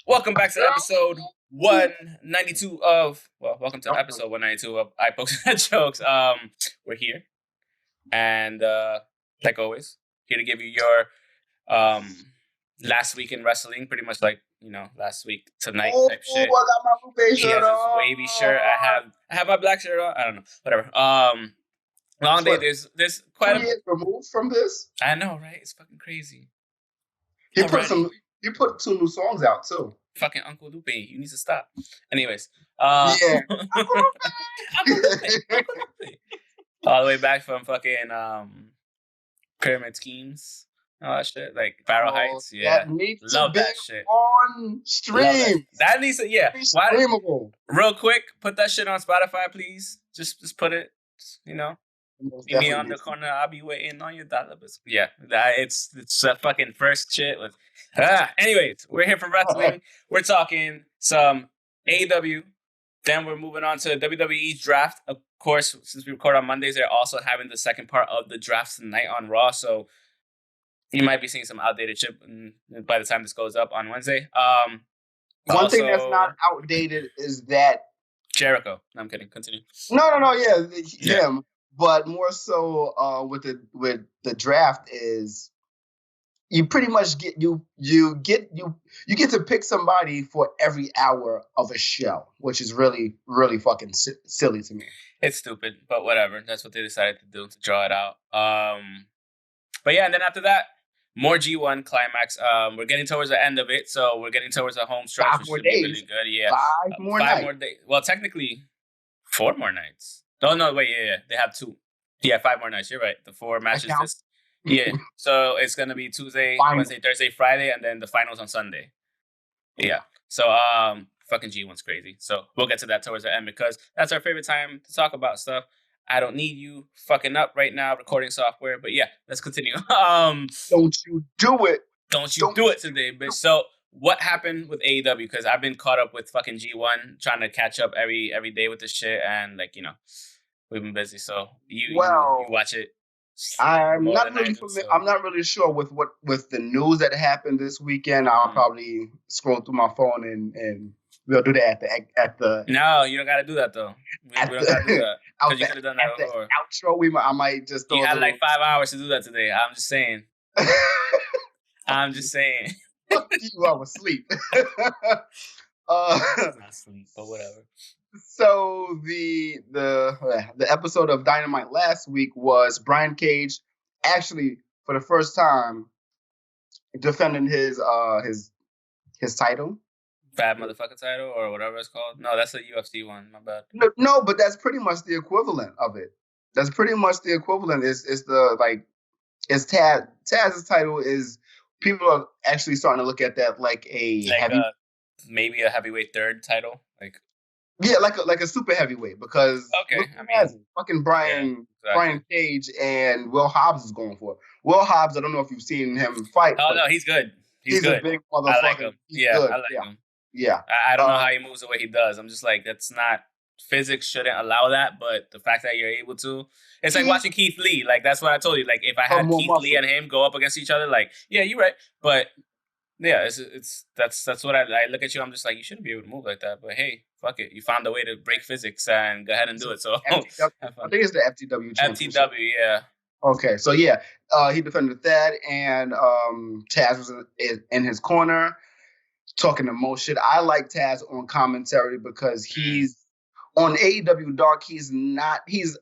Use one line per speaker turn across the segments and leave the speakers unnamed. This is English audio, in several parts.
Welcome back to episode 192 of, welcome to episode 192 of I Posted That Jokes. We're here, and like always, here to give you your last week in wrestling, pretty much like, last week tonight type shit.
I got my Wwe shirt on.
Wavy shirt. I have my black shirt on. I don't know. Whatever. Long day. There's quite a
bit removed from this.
I know, right? It's fucking crazy.
He put 2 new songs out too.
Fucking Uncle Lupe, you need to stop. Anyways,
yeah.
Uncle Lupe. All the way back from fucking Pyramid Schemes, all that shit, like Barrel Heights. Yeah, love that shit.
On stream.
That needs to, yeah.
Streamable.
Real quick, put that shit on Spotify, please. Just put it. Meet me on the corner. I'll be waiting on your dollar. Yeah, it's a fucking first shit. Anyways, we're here for wrestling. We're talking some AEW. Then we're moving on to WWE's draft. Of course, since we record on Mondays, they're also having the second part of the draft tonight on Raw. So you might be seeing some outdated shit by the time this goes up on Wednesday.
One thing that's not outdated is that
Jericho. No, I'm kidding. Continue.
No. Yeah, him. But more so with the draft is you pretty much get you get to pick somebody for every hour of a show, which is really, really fucking silly to me.
It's stupid, but whatever. That's what they decided to do, to draw it out. But yeah, and then after that, more G1 Climax. We're getting towards the end of it, so we're getting towards the home stretch, which should be really good. Yeah,
5 more
days. Well, technically, 4 more nights. Oh, no, wait, yeah. They have 2. Yeah, 5 more nights. You're right. The 4 matches. Yeah. So it's going to be Tuesday, Wednesday, Thursday, Friday, and then the finals on Sunday. Yeah. So fucking G1's crazy. So we'll get to that towards the end because that's our favorite time to talk about stuff. I don't need you fucking up right now, recording software. But yeah, let's continue.
Don't you do it.
Don't you do it today, bitch. So what happened with AEW? Because I've been caught up with fucking G1, trying to catch up every day with this shit, and we've been busy. So you watch it.
I'm not really sure with the news that happened this weekend. I'll probably scroll through my phone and we'll do that at the.
No, you don't gotta do that though. We don't gotta do that because you could have done that before.
Outro, I might just.
You had like 5 hours to do that today. I'm just saying. I'm just saying.
You I was asleep.
Not sleep, but whatever.
So the episode of Dynamite last week was Brian Cage actually for the first time defending his title.
Bad motherfucker title or whatever it's called. No, that's a UFC one. My bad.
No, but that's pretty much the equivalent of it. That's pretty much the equivalent. It's Taz's title is. People are actually starting to look at that like
maybe a heavyweight third title,
like a super heavyweight because fucking Brian Cage and Will Hobbs is going for it. Will Hobbs, I don't know if you've seen him fight.
Oh no, he's good. He's good.
A big motherfucker.
I like him. I like him.
Yeah,
I don't know how he moves the way he does. I'm just like, that's not. Physics shouldn't allow that, but the fact that you're able to, it's like watching Keith Lee. Like that's what I told you. Like if I had Keith Lee and him go up against each other, like yeah, you're right. But yeah, that's what I look at you. I'm just like, you shouldn't be able to move like that. But hey, fuck it, you found a way to break physics and go ahead and do it. So
I think it's the FTW.
FTW, yeah.
Okay, so yeah, he defended that, and Taz was in his corner talking the most shit. I like Taz on commentary because he's. On AEW Dark, he's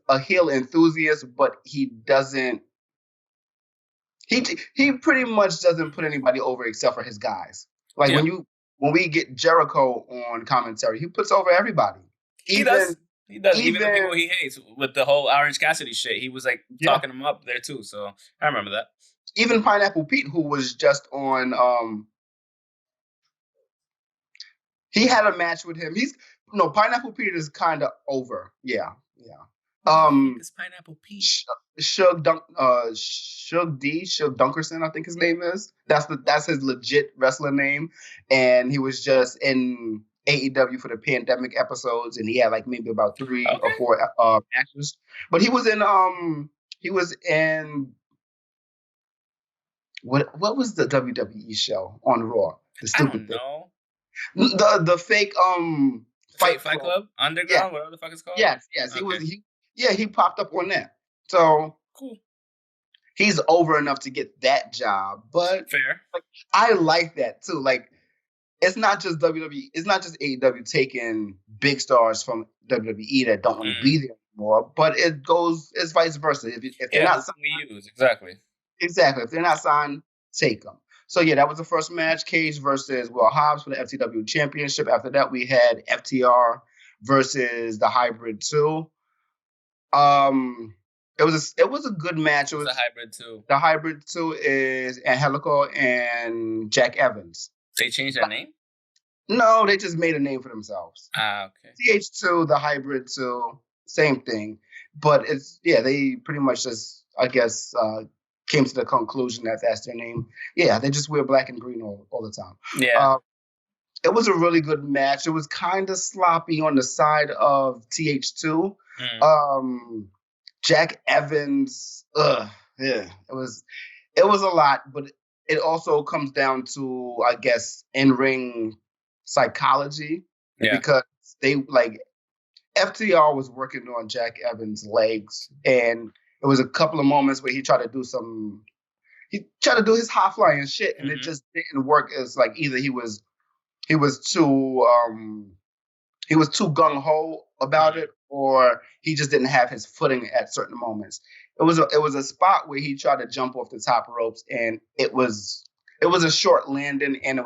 a heel enthusiast, but he doesn't. He pretty much doesn't put anybody over except for his guys. Like when we get Jericho on commentary, he puts over everybody.
He does. Even the people he hates with the whole Orange Cassidy shit, he was like talking them up there too. So I remember that.
Even Pineapple Pete, who was just on. He had a match with him. Pineapple Pete is kind of over. Yeah.
It's Pineapple Pete.
Shug Dunkerson, I think his name is. That's his legit wrestler name, and he was just in AEW for the pandemic episodes, and he had like maybe about 3 or 4 matches. But he was in what was the WWE show on Raw? The stupid
thing.
The fake
Fight Club? Underground?
Yeah.
Whatever the fuck it's called?
Yes.
Okay.
He popped up on that. So
Cool.
he's over enough to get that job. But
Fair.
like, I like that too. Like, it's not just WWE, it's not just AEW taking big stars from WWE that don't want to be there anymore, but it's vice versa. If they're not signed,
we use exactly.
If they're not signed, take them. So yeah, that was the first match. Cage versus Will Hobbs for the FTW Championship. After that, we had FTR versus the Hybrid 2. It was a good match. It was
the Hybrid 2.
The Hybrid 2 is Angelico and Jack Evans.
They changed their name?
No, they just made a name for themselves.
Okay.
TH2, the Hybrid 2, same thing. But they pretty much just, I guess, came to the conclusion that that's their name. Yeah, they just wear black and green all the time.
Yeah.
It was a really good match. It was kind of sloppy on the side of TH2. Jack Evans, it was a lot, but it also comes down to, I guess, in-ring psychology, because they FTR was working on Jack Evans' legs, and it was a couple of moments where he tried to do his high flying shit, and it just didn't work. As either he was too gung ho about it, or he just didn't have his footing at certain moments. It was a spot where he tried to jump off the top ropes, and it was a short landing, and it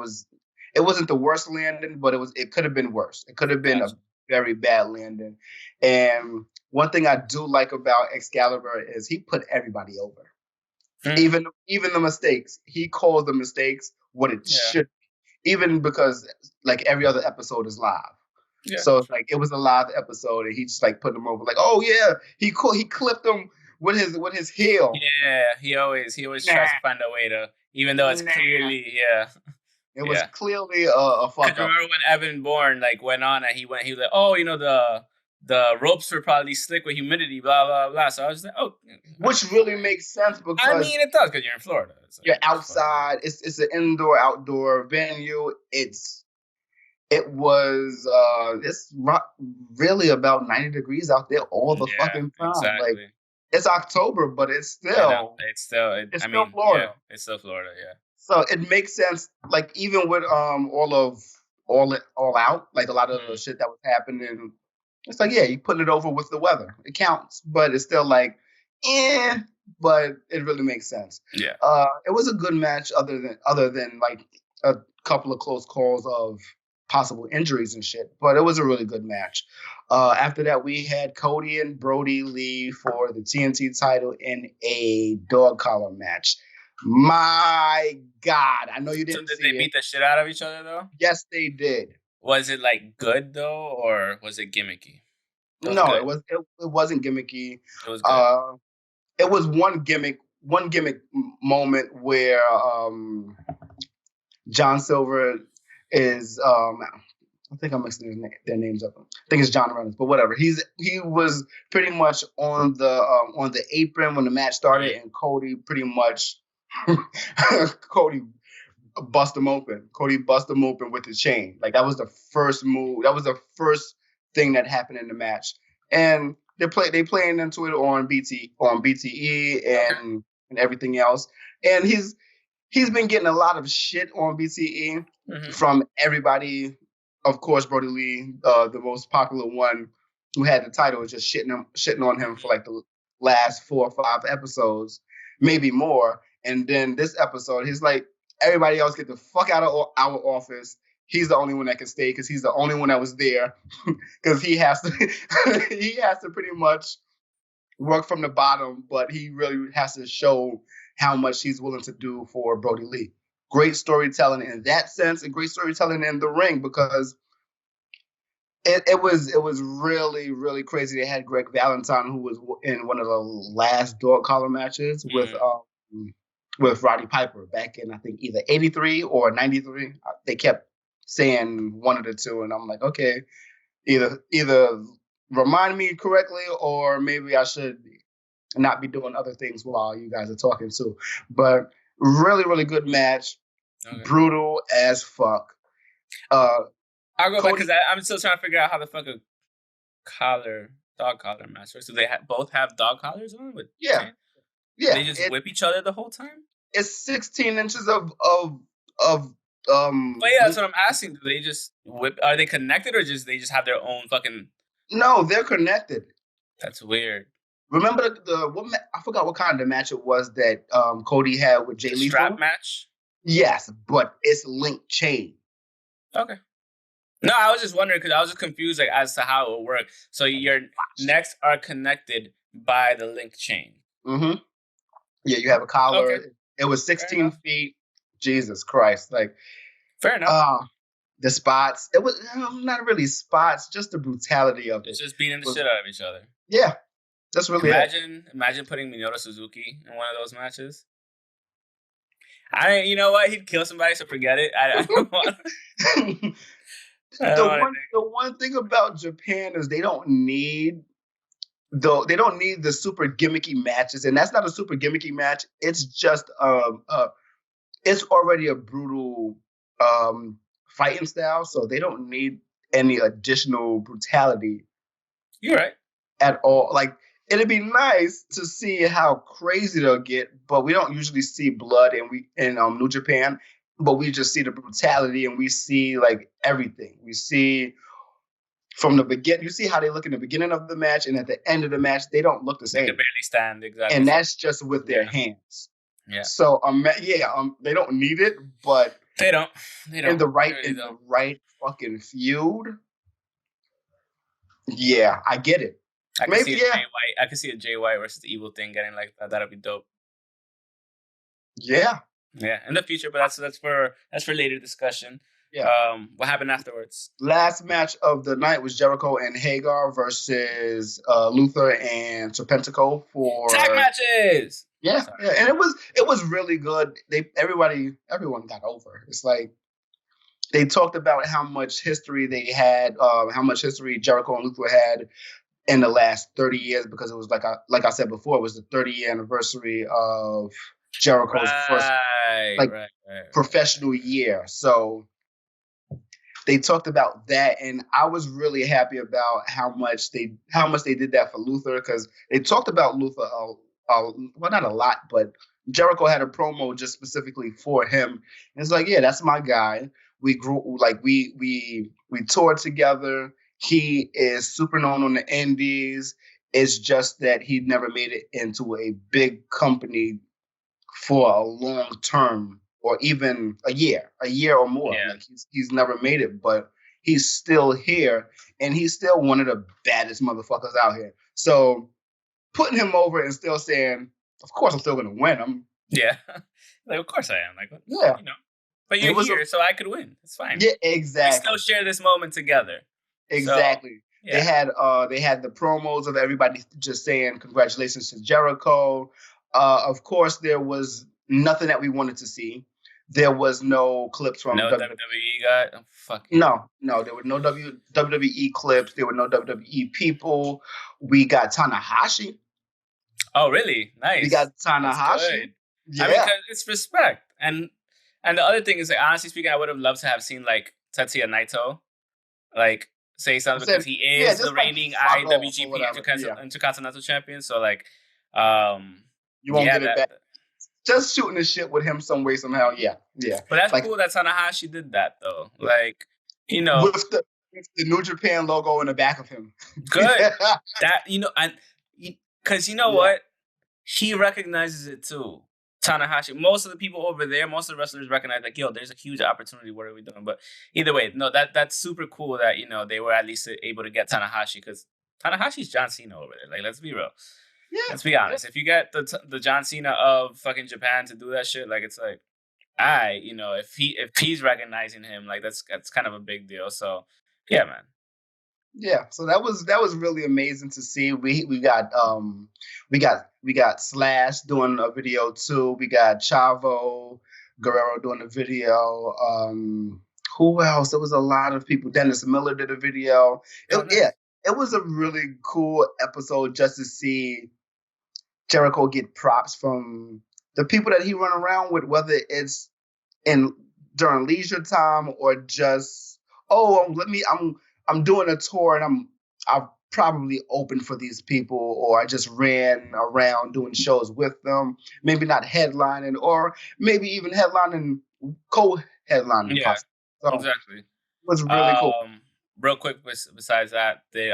wasn't the worst landing, but it could have been worse. It could have been a very bad landing. And one thing I do like about Excalibur is he put everybody over. Even the mistakes, he calls the mistakes what it should be. Even because every other episode is live. Yeah. So it was a live episode, and he just put them over. Oh yeah, he clipped him with his heel.
Yeah, he always tries to find a way to, even though it's clearly
It was clearly a fuck up.
Remember when Evan Bourne went on and he was the ropes were probably slick with humidity, blah blah blah. So I was like,
which really makes sense because
it does because you're in Florida.
You're outside. It's an indoor outdoor venue. It's really about 90 degrees out there all the fucking time.
Exactly.
It's October, but it's still Florida.
Yeah, it's still Florida. Yeah.
So it makes sense. Even with all out, a lot of the shit that was happening, it's you're putting it over with the weather. It counts, but it's still but it really makes sense.
Yeah.
It was a good match, other than a couple of close calls of possible injuries and shit, but it was a really good match. After that, we had Cody and Brody Lee for the TNT title in a dog collar match. My God, I know you didn't see it.
Did they beat the shit out of each other, though?
Yes, they did.
Was it good, though, or was it gimmicky?
No, it wasn't gimmicky.
It was good.
It was one gimmick moment where John Silver is I think I'm mixing their names up. I think it's John Reynolds, but whatever. He was pretty much on the apron when the match started, and Cody pretty much Cody bust him open. Cody bust him open with his chain. That was the first move. That was the first thing that happened in the match, and they playing into it on BTE and everything else. And he's been getting a lot of shit on BTE from everybody. Of course, Brody Lee, the most popular one who had the title, was just shitting on him for the last 4 or 5 episodes, maybe more. And then this episode, he's everybody else get the fuck out of our office. He's the only one that can stay because he's the only one that was there. Because he has to pretty much work from the bottom, but he really has to show how much he's willing to do for Brody Lee. Great storytelling in that sense, and great storytelling in the ring, because it was really, really crazy. They had Greg Valentine, who was in one of the last dog collar matches with Roddy Piper back in, I think, either 83 or 93. They kept saying one of the two, and I'm like, okay, either remind me correctly, or maybe I should not be doing other things while you guys are talking too. But really, really good match. Okay. Brutal as fuck.
I'll go back because I'm still trying to figure out how the fuck a dog collar match works. So they both have dog collars on with
yeah.
They just whip each other the whole time.
It's 16 inches of
But yeah, that's what I'm asking. Do they just whip? Are they connected or they just have their own fucking?
No, they're connected.
That's weird.
Remember I forgot what kind of match it was that Cody had with Jay Lethal?
Strap match?
Yes, but it's link chain.
Okay. No, I was just wondering because I was just confused as to how it would work. So your necks are connected by the link chain.
Mm-hmm. Yeah, you have a collar. Okay. It was 16 feet. Jesus Christ.
Fair enough.
The spots. It was not really spots, just the brutality of it.
It's just beating the shit out of each other.
Yeah. That's really
Imagine putting Minoru Suzuki in one of those matches. You know what? He'd kill somebody, so forget it. I don't want.
The one thing about Japan is they don't need the super gimmicky matches, and that's not a super gimmicky match. It's just it's already a brutal fighting style, so they don't need any additional brutality.
You're right.
At all. It'd be nice to see how crazy they'll get, but we don't usually see blood in New Japan, but we just see the brutality and we see everything. We see from the beginning, you see how they look in the beginning of the match, and at the end of the match, they don't look the same.
They can barely stand, exactly.
And that's just with their hands.
Yeah.
So they don't need it, but
they don't.
In the right fucking feud. Yeah, I get it.
I can see a Jay White versus the Evil Thing getting like that. That'd be dope.
Yeah.
Yeah, in the future, but that's for later discussion.
Yeah.
What happened afterwards?
Last match of the night was Jericho and Hagar versus Luther and Serpentico for
tag matches.
Yeah, yeah, and it was really good. Everyone got over. It's they talked about how much history they had, how much history Jericho and Luther had in the last 30 years, because it was like I said before, it was the 30th anniversary of Jericho's first professional year. So they talked about that, and I was really happy about how much they did that for Luther, because they talked about Luther well, not a lot, but Jericho had a promo just specifically for him. And it's yeah, that's my guy. We grew we toured together. He is super known on the indies. It's just that he never made it into a big company for a long term, or even a year or more.
Yeah.
He's never made it, but he's still here, and he's still one of the baddest motherfuckers out here. So putting him over and still saying, of course I'm still going to win.
Yeah. Of course I am.
Yeah.
But you're here, so I could win. It's fine.
Yeah, exactly.
We still share this moment together.
Exactly. So, yeah. They had the promos of everybody just saying congratulations to Jericho. Of course, there was nothing that we wanted to see. There was no clips from
WWE guy. Oh, fuck.
No, there were no WWE clips. There were no WWE people. We got Tanahashi.
Oh, really? Nice.
We got Tanahashi.
Yeah. I mean, it's respect. And the other thing is, honestly speaking, I would have loved to have seen Tetsuya Naito, say something, because he is the reigning IWGP Intercontinental Champion. So
you won't get it back. Just shooting the shit with him some way, somehow. Yeah.
But that's cool that Tanahashi did that, though. With
the New Japan logo in the back of him.
Good. Because what? He recognizes it too. Tanahashi. Most of the people over there, most of the wrestlers recognize there's a huge opportunity. What are we doing? But either way, no, that's super cool that they were at least able to get Tanahashi, because Tanahashi's John Cena over there. Let's be real. Yeah. Let's be honest. If you get the John Cena of fucking Japan to do that shit, if he's recognizing him, that's kind of a big deal. So yeah, man.
Yeah, so that was really amazing to see. We got Slash doing a video too. We got Chavo Guerrero doing a video. Who else? There was a lot of people. Dennis Miller did a video. It was a really cool episode just to see Jericho get props from the people that he run around with, whether it's in during leisure time or just I'm doing a tour and I'm probably open for these people, or I just ran around doing shows with them. Maybe not headlining, or maybe even headlining, co-headlining.
Yeah,
Possibly. So
exactly.
it was really cool.
Real quick, besides that, they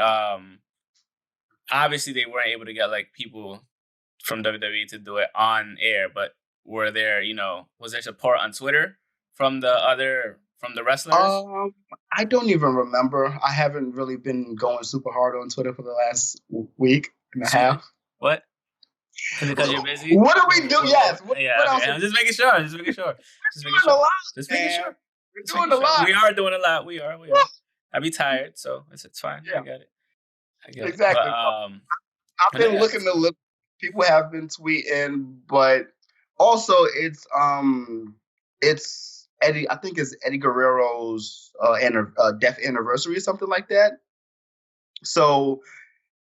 obviously they weren't able to get like people from WWE to do it on air, but were there, was there support on Twitter from the wrestlers?
I don't even remember. I haven't really been going super hard on Twitter for the last week and a half.
What? Because you're busy?
What do we do? Yes. What else?
I'm just making sure. Just making sure. Just making sure.
We're doing a lot.
We are doing a lot. We are. I'd be tired, so it's fine. Yeah. I get it.
Exactly.
But,
I've been looking to look. People have been tweeting, but also it's Eddie. I think it's Eddie Guerrero's death anniversary or something like that. So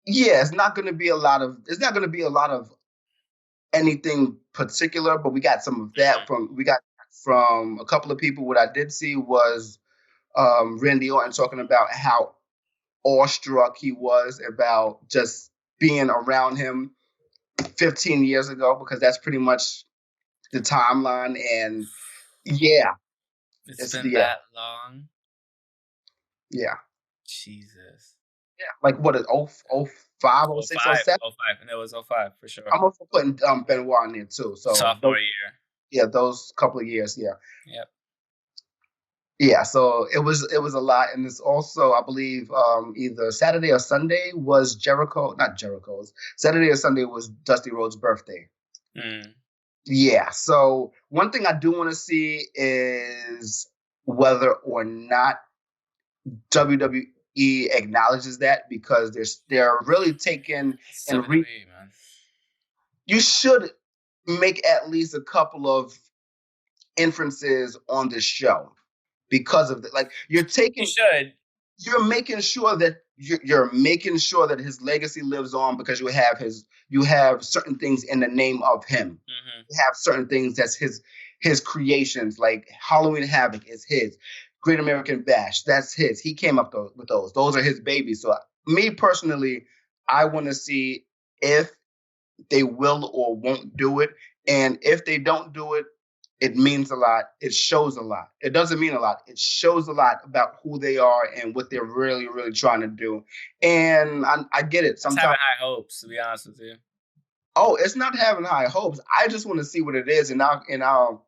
yeah, it's not going to be a lot of anything particular, but we got some of that from a couple of people. What I did see was Randy Orton talking about how awestruck he was about just being around him 15 years ago, because that's pretty much the timeline. And yeah,
it's been that long.
Yeah.
Jesus.
Yeah, like what is 05, 06, 07?
05, and it was 05 for sure.
I'm also putting Benoit in there too. So
sophomore year.
Yeah, those couple of years. Yeah.
Yep.
Yeah, so it was a lot, and it's also, I believe, either Saturday or Sunday was Saturday or Sunday was Dusty Rhodes' birthday. Yeah, so one thing I do want to see is whether or not WWE acknowledges that, because they're really taking man. You should make at least a couple of inferences on this show. Because of that, like you're making sure that you're making sure that his legacy lives on, because you have certain things in the name of him. Mm-hmm. You have certain things that's his creations, like Halloween Havoc is his, Great American Bash, that's his. He came up with those. Those are his babies. So me personally, I want to see if they will or won't do it, and if they don't do it, it means a lot. It shows a lot. It doesn't mean a lot. It shows a lot about who they are and what they're really, really trying to do. And I get it. Sometimes
having high hopes, to be honest with you.
Oh, it's not having high hopes. I just want to see what it is, and I'll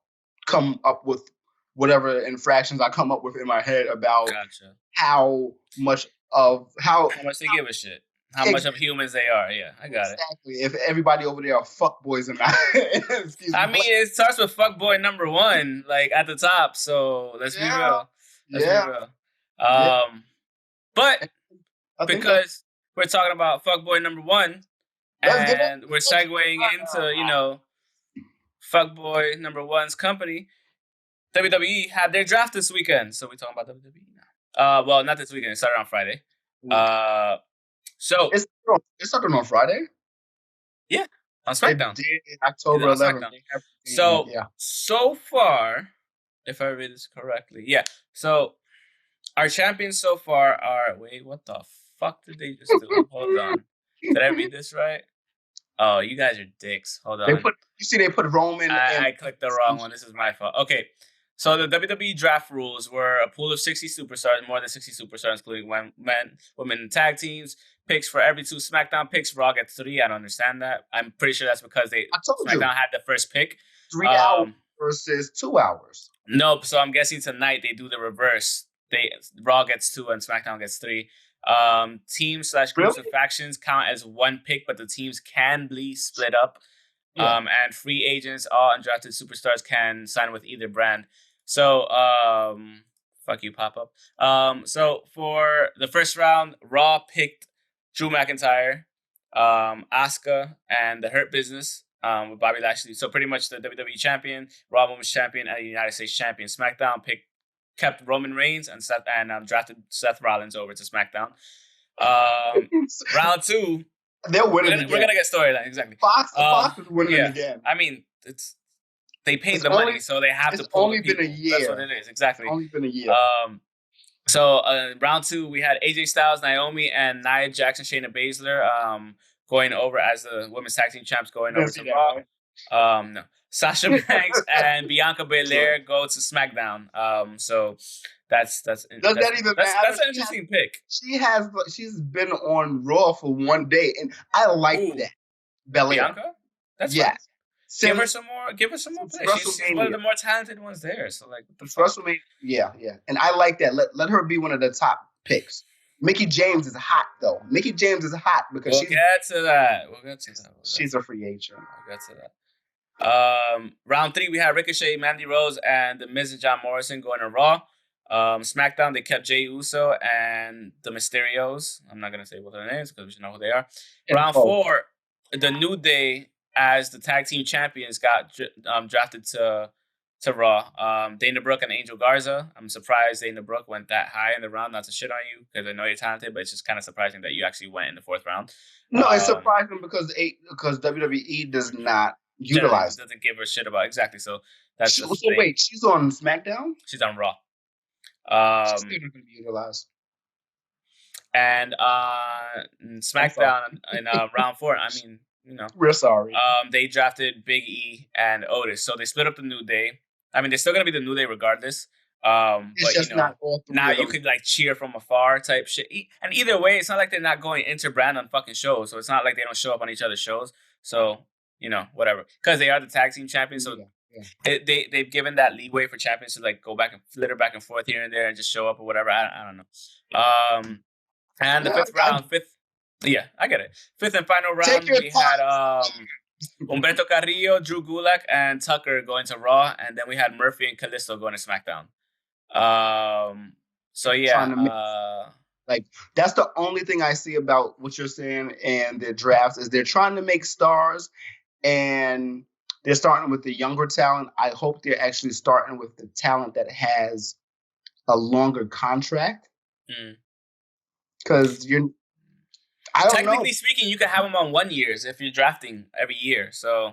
come up with whatever infractions I come up with in my head about how much
they give a shit. How much of humans they are. Yeah, I got it.
Exactly. If everybody over there are fuckboys or not.
I mean, it starts with fuckboy number 1, like at the top. So let's be real. Let's be real. But because we're talking about fuckboy number 1, and we're segueing into, fuckboy number 1's company, WWE had their draft this weekend. So we're talking about WWE now. Well, not this weekend. It started on Friday. So
it started on Friday.
Yeah, on SmackDown.
October 11th.
So far, if I read this correctly, so our champions so far are. Wait, what the fuck did they just do? Hold on. Did I read this right? Oh, you guys are dicks. Hold on.
They put Roman.
I clicked the wrong one. This is my fault. Okay. So the WWE Draft Rules were a pool of 60 superstars, more than 60 superstars, including men, women, and tag teams. Picks for every 2 SmackDown picks. Raw gets 3. I don't understand that. I'm pretty sure that's because SmackDown had the first pick.
3 hours versus 2 hours.
Nope. So I'm guessing tonight they do the reverse. Raw gets 2 and SmackDown gets 3. Teams/groups of factions count as 1 pick, but the teams can be split up. Yeah. And free agents, all undrafted superstars, can sign with either brand. So, fuck you, pop-up. So for the first round, Raw picked Drew McIntyre, Asuka, and the Hurt Business with Bobby Lashley. So pretty much the WWE champion, Raw Women's champion, and the United States champion. SmackDown kept Roman Reigns and drafted Seth Rollins over to SmackDown. Round 2.
They're winning again.
We're gonna get storyline, exactly.
Fox is winning again.
I mean, they paid the money, so they have to pull the people.
It's only been a year.
That's what it is, exactly.
It's only been a year.
So round 2, we had AJ Styles, Naomi, and Nia Jackson, Shayna Baszler going over as the women's tag team champs, going over to Raw. No. Sasha Banks and Bianca Belair go to SmackDown. So that's an interesting pick.
She's been on Raw for one day, and I like that. Belair.
Bianca? That's fine. Give her some more play. She's one of the more talented ones there. So like
WrestleMania, yeah. And I like that. Let her be one of the top picks. Mickie James is hot though. Mickie James is hot because
we'll get to that.
She's a free agent.
We'll get to that. Round 3, we had Ricochet, Mandy Rose, and The Miz and John Morrison going to Raw. SmackDown, they kept Jey Uso and the Mysterios. I'm not gonna say what their names because we should know who they are. Round 4, the New Day as the tag team champions got drafted to Raw. Dana Brooke and Angel Garza. I'm surprised Dana Brooke went that high in the round. Not to shit on you because I know you're talented, but it's just kind of surprising that you actually went in the 4th round.
No, it's surprising because WWE does not utilize.
Doesn't give a shit about exactly. So that's
wait, she's on SmackDown.
She's on Raw.
She's still going to be utilized.
And SmackDown in round 4. I mean.
We're sorry.
They drafted Big E and Otis, so they split up the New Day. I mean, they're still gonna be the New Day regardless. But
just not all three
now you could like cheer from afar type shit. And either way, it's not like they're not going inter-brand on fucking shows, so it's not like they don't show up on each other's shows. So whatever, because they are the tag team champions. So they've given that leeway for champions to like go back and flitter back and forth here and there and just show up or whatever. I don't know. And the 5th round. Yeah, I get it. 5th and final round, we had Humberto Carrillo, Drew Gulak, and Tucker going to Raw, and then we had Murphy and Kalisto going to SmackDown. So yeah,
that's the only thing I see about what you're saying and the drafts is they're trying to make stars, and they're starting with the younger talent. I hope they're actually starting with the talent that has a longer contract, because
technically speaking, you can have them on 1 year if you're drafting every year. So,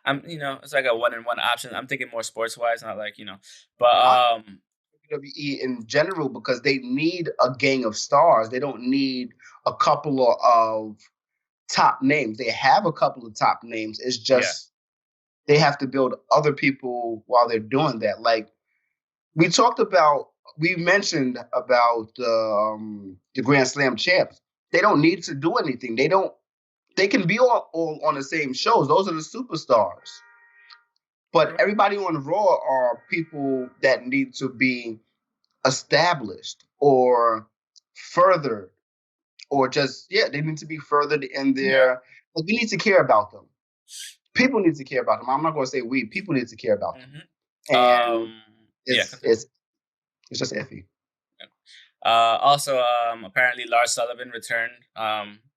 it's like a 1-and-1 option. I'm thinking more sports wise, not like but
WWE in general, because they need a gang of stars. They don't need a couple of top names. They have a couple of top names. It's just they have to build other people while they're doing that. Like we mentioned about the Grand Slam champs. They don't need to do anything. They can be all on the same shows. Those are the superstars. But everybody on Raw are people that need to be established or furthered, or just they need to be furthered in their. Like, we need to care about them. People need to care about them. I'm not going to say we. People need to care about them. And it's just iffy.
Also, apparently Lars Sullivan returned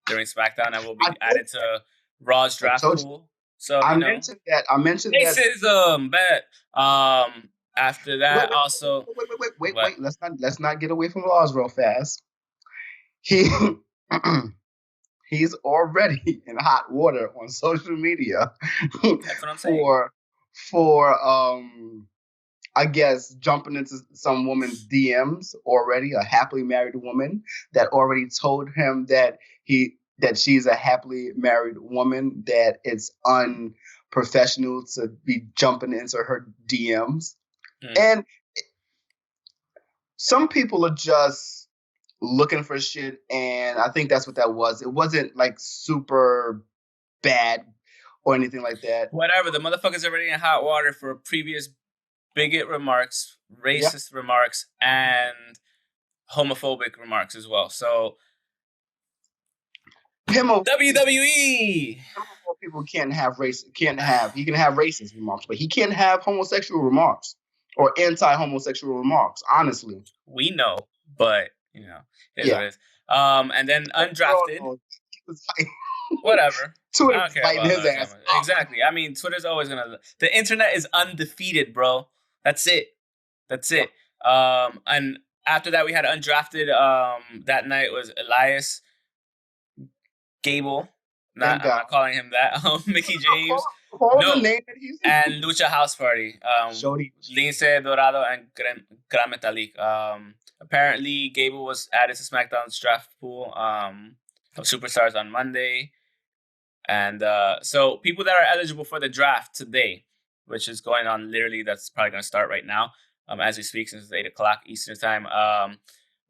during SmackDown and will be added to Raw's draft pool. So
I mentioned that.
Racism, bet. After that, also
wait. Let's not get away from Lars real fast. He's already in hot water on social media.
That's what I'm saying.
For I guess jumping into some woman's DMs already, a happily married woman that already told him that she's a happily married woman, that it's unprofessional to be jumping into her DMs. And some people are just looking for shit, and I think that's what that was. It wasn't like super bad or anything like that.
Whatever, the motherfucker's already in hot water for previous bigot remarks, racist remarks, and homophobic remarks as well. So WWE
people he can have racist remarks, but he can't have homosexual remarks or anti-homosexual remarks. Honestly,
we know, but it is what it is. And then undrafted. Whatever.
Twitter's fighting his ass.
Exactly. I mean, Twitter's always gonna. The internet is undefeated, bro. That's it. And after that, we had undrafted. That night was Elias Gable. I'm not calling him that. Mickie James.
Call him the name that he's
and Lucha House Party. Lince Dorado and Gran Metalik. Apparently, Gable was added to SmackDown's draft pool of superstars on Monday. And so people that are eligible for the draft today, which is going on literally, that's probably going to start right now as we speak, since it's 8 o'clock Eastern time.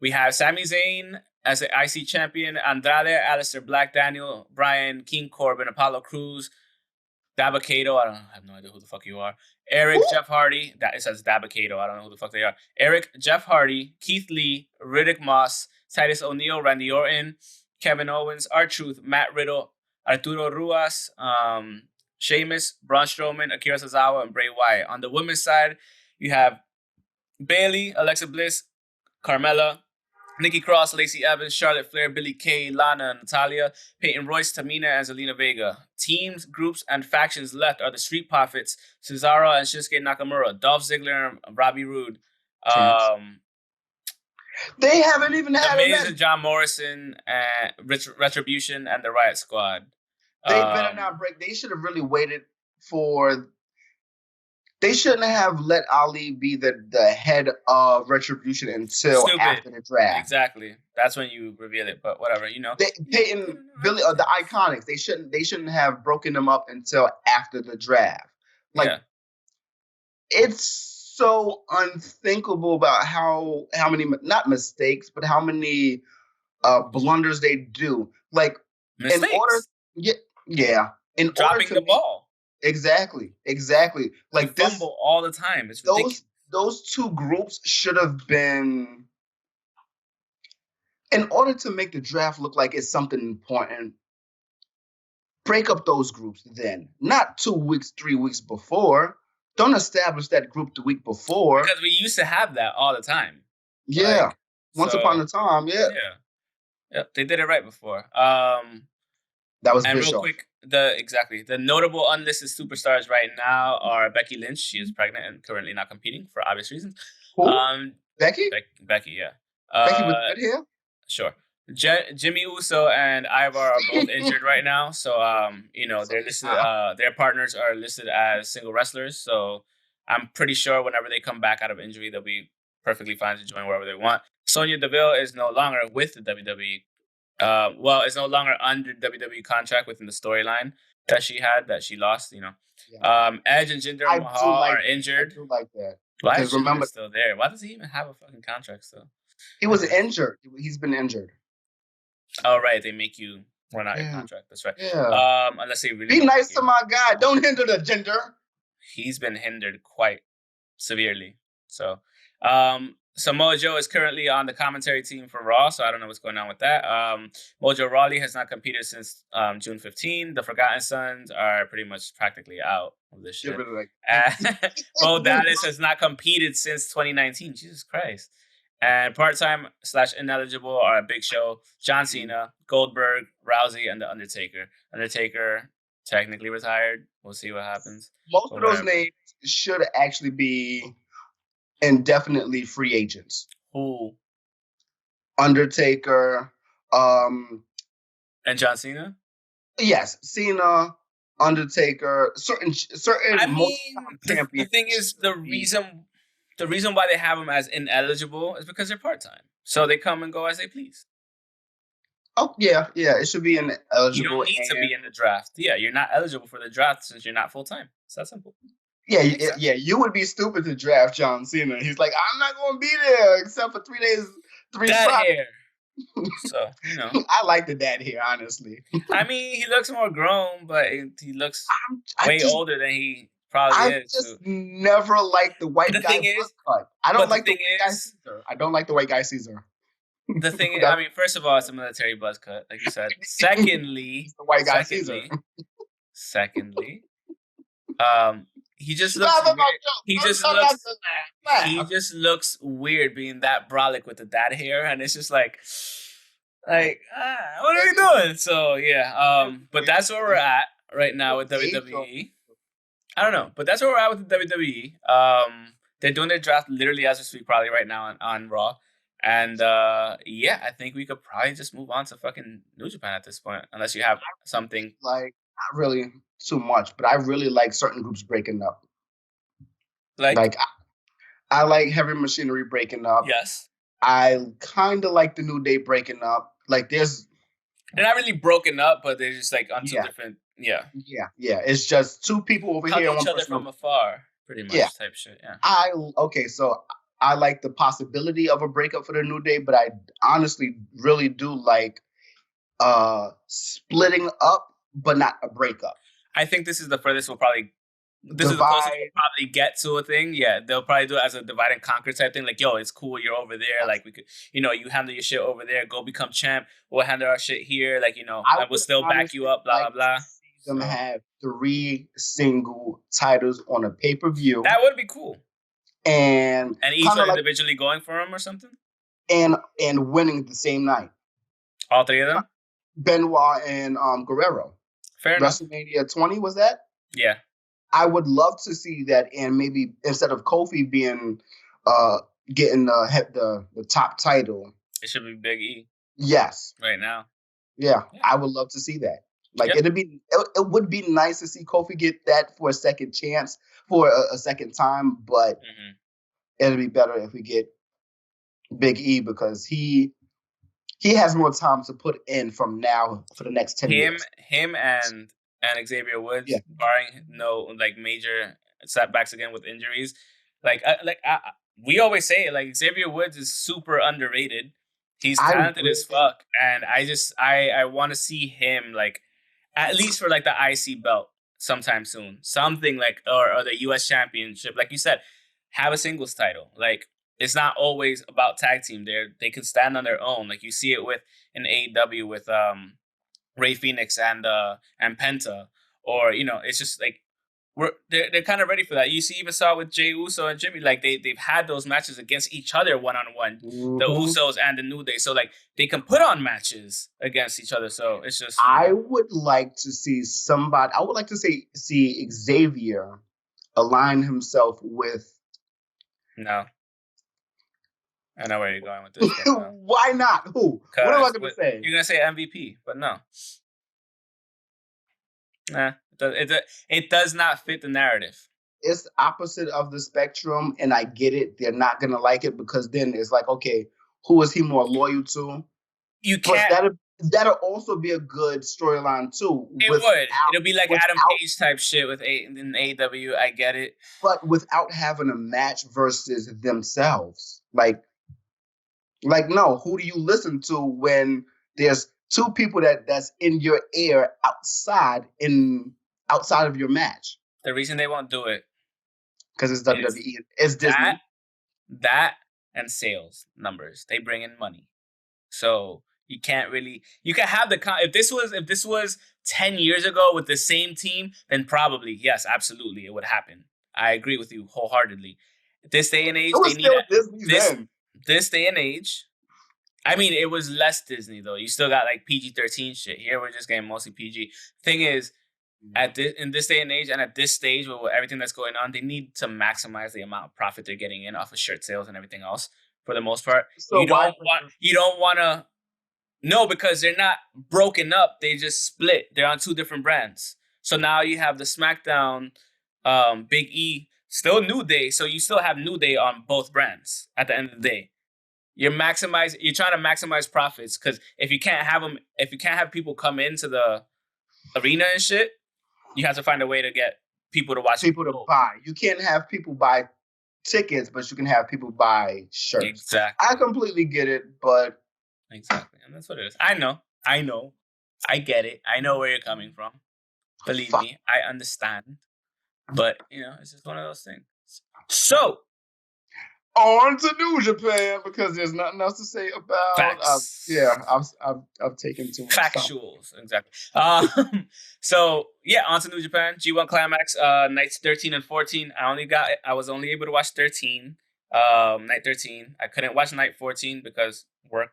We have Sami Zayn as the IC champion, Andrade, Aleister Black, Daniel Bryan, King Corbin, Apollo Crews, Dabba-Kato, I have no idea who the fuck you are. Eric, Jeff Hardy, it says Dabba-Kato, I don't know who the fuck they are. Eric, Jeff Hardy, Keith Lee, Riddick Moss, Titus O'Neil, Randy Orton, Kevin Owens, R-Truth, Matt Riddle, Arturo Ruas, Sheamus, Braun Strowman, Akira Tozawa, and Bray Wyatt. On the women's side, you have Bayley, Alexa Bliss, Carmella, Nikki Cross, Lacey Evans, Charlotte Flair, Billie Kay, Lana, Natalia, Peyton Royce, Tamina, and Zelina Vega. Teams, groups, and factions left are the Street Profits, Cesaro and Shinsuke Nakamura, Dolph Ziggler and Robbie Roode.
They haven't even had
The Miz and John Morrison, Retribution, and the Riot Squad.
They better not break. They should have really waited for. They shouldn't have let Ali be the head of Retribution until after the draft.
Exactly. That's when you reveal it. But whatever,
Peyton, Billy, the Iconics. They shouldn't have broken them up until after the draft. It's so unthinkable about how many, not mistakes, but how many blunders they do.
Mistakes.
In order, in
dropping
order to
the ball.
Exactly. Like
they fumble all the time. It's ridiculous.
Those two groups should have been, in order to make the draft look like it's something important, break up those groups then. Not 2 weeks, 3 weeks before. Don't establish that group the week before.
Because we used to have that all the time.
Yeah. Once upon a time, yeah.
Yep, they did it right before.
That was
and
Bischoff.
Real quick, the notable unlisted superstars right now are Becky Lynch. She is pregnant and currently not competing for obvious reasons.
Who? Becky?
Becky, yeah.
Becky with red hair?
Sure. Jimmy Uso and Ivar are both injured right now, so they're listed. Their partners are listed as single wrestlers. So I'm pretty sure whenever they come back out of injury, they'll be perfectly fine to join wherever they want. Sonia Deville is no longer with the WWE. It's no longer under WWE contract within the storyline that she lost. Edge and Jinder Mahal are injured.
I do like that.
Why is Jinder still there? Why does he even have a fucking contract still?
He was injured. He's been injured.
Oh, right. They make you run out your contract. That's right.
Yeah.
Unless they really
be nice to my guy. Don't hinder the gender. He's
been hindered quite severely. So, Samoa Joe is currently on the commentary team for Raw, so I don't know what's going on with that. Mojo Rawley has not competed since June 15. The Forgotten Sons are pretty much practically out of this shit. Bo Dallas has not competed since 2019. Jesus Christ. And part-time / ineligible are Big Show, John Cena, Goldberg, Rousey, and The Undertaker. Undertaker technically retired. We'll see what happens.
Most of those names should actually be indefinitely free agents.
Who?
Undertaker.
And John Cena?
Yes, Cena, Undertaker, certain.
I mean, the thing is, the reason why they have them as ineligible is because they're part-time. So they come and go as they please.
Oh, yeah. It should be ineligible.
You don't need to be in the draft. Yeah, you're not eligible for the draft since you're not full-time. It's that simple.
Yeah, you would be stupid to draft John Cena. He's like, I'm not going to be there except for 3 days, 3 spots.
Hair. So,
I like the dad hair, honestly.
I mean, he looks more grown, but he looks way older than he probably is.
I just never liked the white guy cut. I don't like the white guy Caesar. I don't like the white guy Caesar.
The thing is, I mean, first of all, it's a military buzz cut, like you said. Secondly,
the white guy Caesar.
Secondly, he just looks weird. He just looks weird being that brolic with the dad hair, and it's just like what are you doing? So yeah, but that's where we're at right now with WWE. I don't know, but that's where we're at with the WWE. They're doing their draft literally as we speak, probably right now on Raw. And I think we could probably just move on to fucking New Japan at this point, unless you have something
Not really too much, but I really like certain groups breaking up.
Like
I like Heavy Machinery breaking up.
Yes.
I kind of like the New Day breaking up. Like they're
not really broken up, but they're just like on two different. Yeah.
It's just two people over here,
each other from afar, pretty much type shit. Yeah.
So I like the possibility of a breakup for the New Day, but I honestly really do like splitting up, but not a breakup.
I think this is the furthest we'll probably. This is the closest we'll probably get to a thing. Yeah, they'll probably do it as a divide and conquer type thing. Like, yo, it's cool, you're over there. Like, we could, you handle your shit over there. Go become champ. We'll handle our shit here. Like, I will still back you up. Blah blah blah.
Them have 3 single titles on a pay-per-view.
That would be cool.
And
each one individually going for them or something.
And winning the same night.
All 3 of them.
Benoit and Guerrero.
Fair enough.
WrestleMania 20 was that?
Yeah.
I would love to see that, and maybe instead of Kofi being getting the top title,
it should be Big E.
Yes.
Right now.
Yeah, I would love to see that. Like it would be nice to see Kofi get that for a second chance, for a second time, but it'd be better if we get Big E because he has more time to put in from now for the next 10 years.
Him and Xavier Woods, barring no major setbacks again with injuries, we always say it, like Xavier Woods is super underrated. He's talented as fuck, and I want to see him at least for the IC belt sometime soon, something or the US Championship, like you said, have a singles title. Like it's not always about tag team. They can stand on their own. Like you see it in AEW with Ray Phoenix and Penta, or it's just like they're kind of ready for that. You even saw it with Jey Uso and Jimmy, they've had those matches against each other one-on-one, the Usos and the New Day, so they can put on matches against each other. So it's just
I would like to see see Xavier align himself with.
No. I know where you're going with this.
Why not? Who? What am I going to say?
You're going to say MVP, but no. Nah, it does not fit the narrative.
It's opposite of the spectrum, and I get it. They're not going to like it because then it's like, okay, who is he more loyal to?
You can't.
That'll also be a good storyline too.
It'll be like Adam Page type shit in AEW. I get it,
but without having a match versus themselves, no. Who do you listen to when there's 2 people that's in your ear outside of your match?
The reason they won't do it
because it's WWE. It's Disney.
That and sales numbers. They bring in money, so. You can't really. You can have if this was 10 years ago with the same team, then probably yes, absolutely, it would happen. I agree with you wholeheartedly. This day and age, they need this day and age. I mean, it was less Disney though. You still got PG-13 shit. Here we're just getting mostly PG. Thing is, in this day and age and at this stage with everything that's going on, they need to maximize the amount of profit they're getting in off of shirt sales and everything else. For the most part, so you don't want to. No, because they're not broken up. They just split. They're on 2 different brands. So now you have the SmackDown, Big E, still New Day. So you still have New Day on both brands at the end of the day. You're trying to maximize profits because if you can't have people come into the arena and shit, you have to find a way to get people to watch.
People to buy. You can't have people buy tickets, but you can have people buy shirts.
Exactly.
I completely get it, but.
Exactly, and that's what it is. I know. I get it. I know where you're coming from. Believe me, I understand. But, it's just one of those things. So,
on to New Japan, because there's nothing else to say about...
Facts.
I've taken too much
Factuals, time. Exactly. So, on to New Japan, G1 Climax, nights 13 and 14. I was only able to watch 13, night 13. I couldn't watch night 14 because work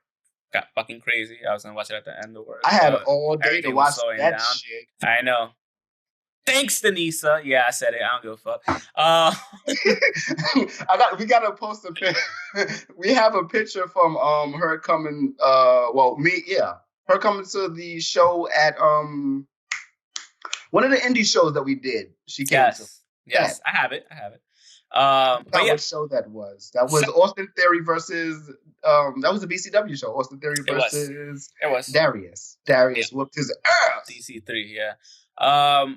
got fucking crazy. I was gonna watch it at the end of work.
I had all day to watch that shit.
I know. Thanks, Denisa. Yeah, I said it. I don't give a
fuck. We gotta post a picture. We have a picture from her coming. Her coming to the show at One of the indie shows that we did. She came to.
Yes, I have it. But
what show that was? That was Austin Theory versus. That was the BCW show. Austin Theory versus.
It was
Darius. Darius whooped his ass.
DC3, yeah.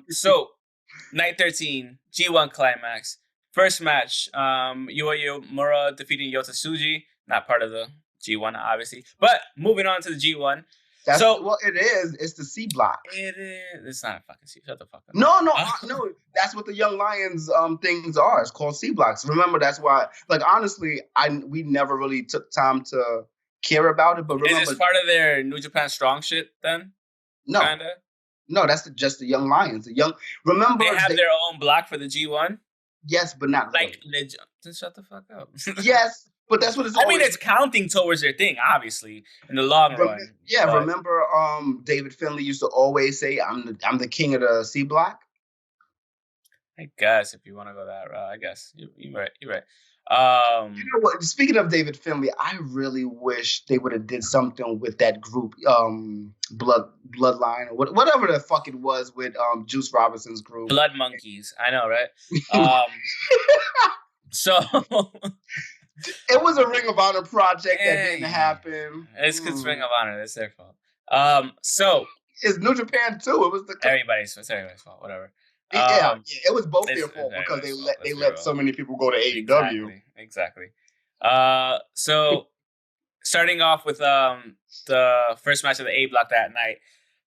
So night 13, G1 Climax. First match, Yuya Uemura defeating Yota Tsuji. Not part of the G1, obviously. But moving on to the G1.
It is. It's the C block.
It is. It's not a fucking C. Shut the fuck up.
No. That's what the Young Lions things are. It's called C blocks. Remember, that's why. Like honestly, we never really took time to care about it. But remember,
is this part of their New Japan Strong shit then?
No. Kinda? No, that's just the Young Lions. Remember,
they have their own block for the G1.
Yes, but not
like
really.
legit. Just shut the fuck up.
Yes. But that's what it's.
I mean, it's counting towards their thing, obviously, in the long run.
Yeah, but remember, David Finlay used to always say, "I'm the king of the C block."
I guess if you want to go that route, I guess you're right. You're right.
You know what? Speaking of David Finlay, I really wish they would have did something with that group, Bloodline, or whatever the fuck it was with Juice Robinson's group,
Blood Monkeys. I know, right? So.
It was a Ring of Honor project that didn't happen.
It's because Ring of Honor. That's their fault. So
it's New Japan too. It was
everybody's fault. Whatever.
It was both their fault because they let so many people go to AEW.
Exactly. So starting off with the first match of the A block that night,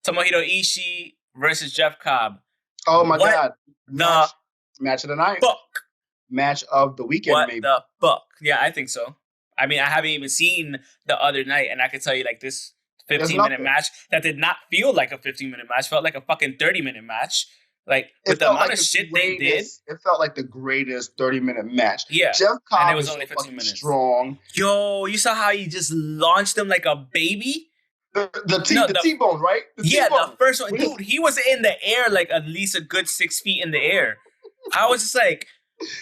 Tomohiro Ishii versus Jeff Cobb.
Oh my god! Match of the night.
Fuck.
Match of the weekend, maybe.
What the fuck? Yeah, I think so. I mean, I haven't even seen the other night, and I can tell you, like, this 15-minute match that did not feel like a 15-minute match, felt like a fucking 30-minute match. Like, with the amount of shit they did.
It felt like the greatest 30-minute match.
Yeah.
Jeff Cobb
and it was only 15 minutes.
Strong.
Yo, you saw how he just launched him like a baby?
The T-bone, right?
The first one. Dude, he was in the air like at least a good 6 feet in the air. I was just like...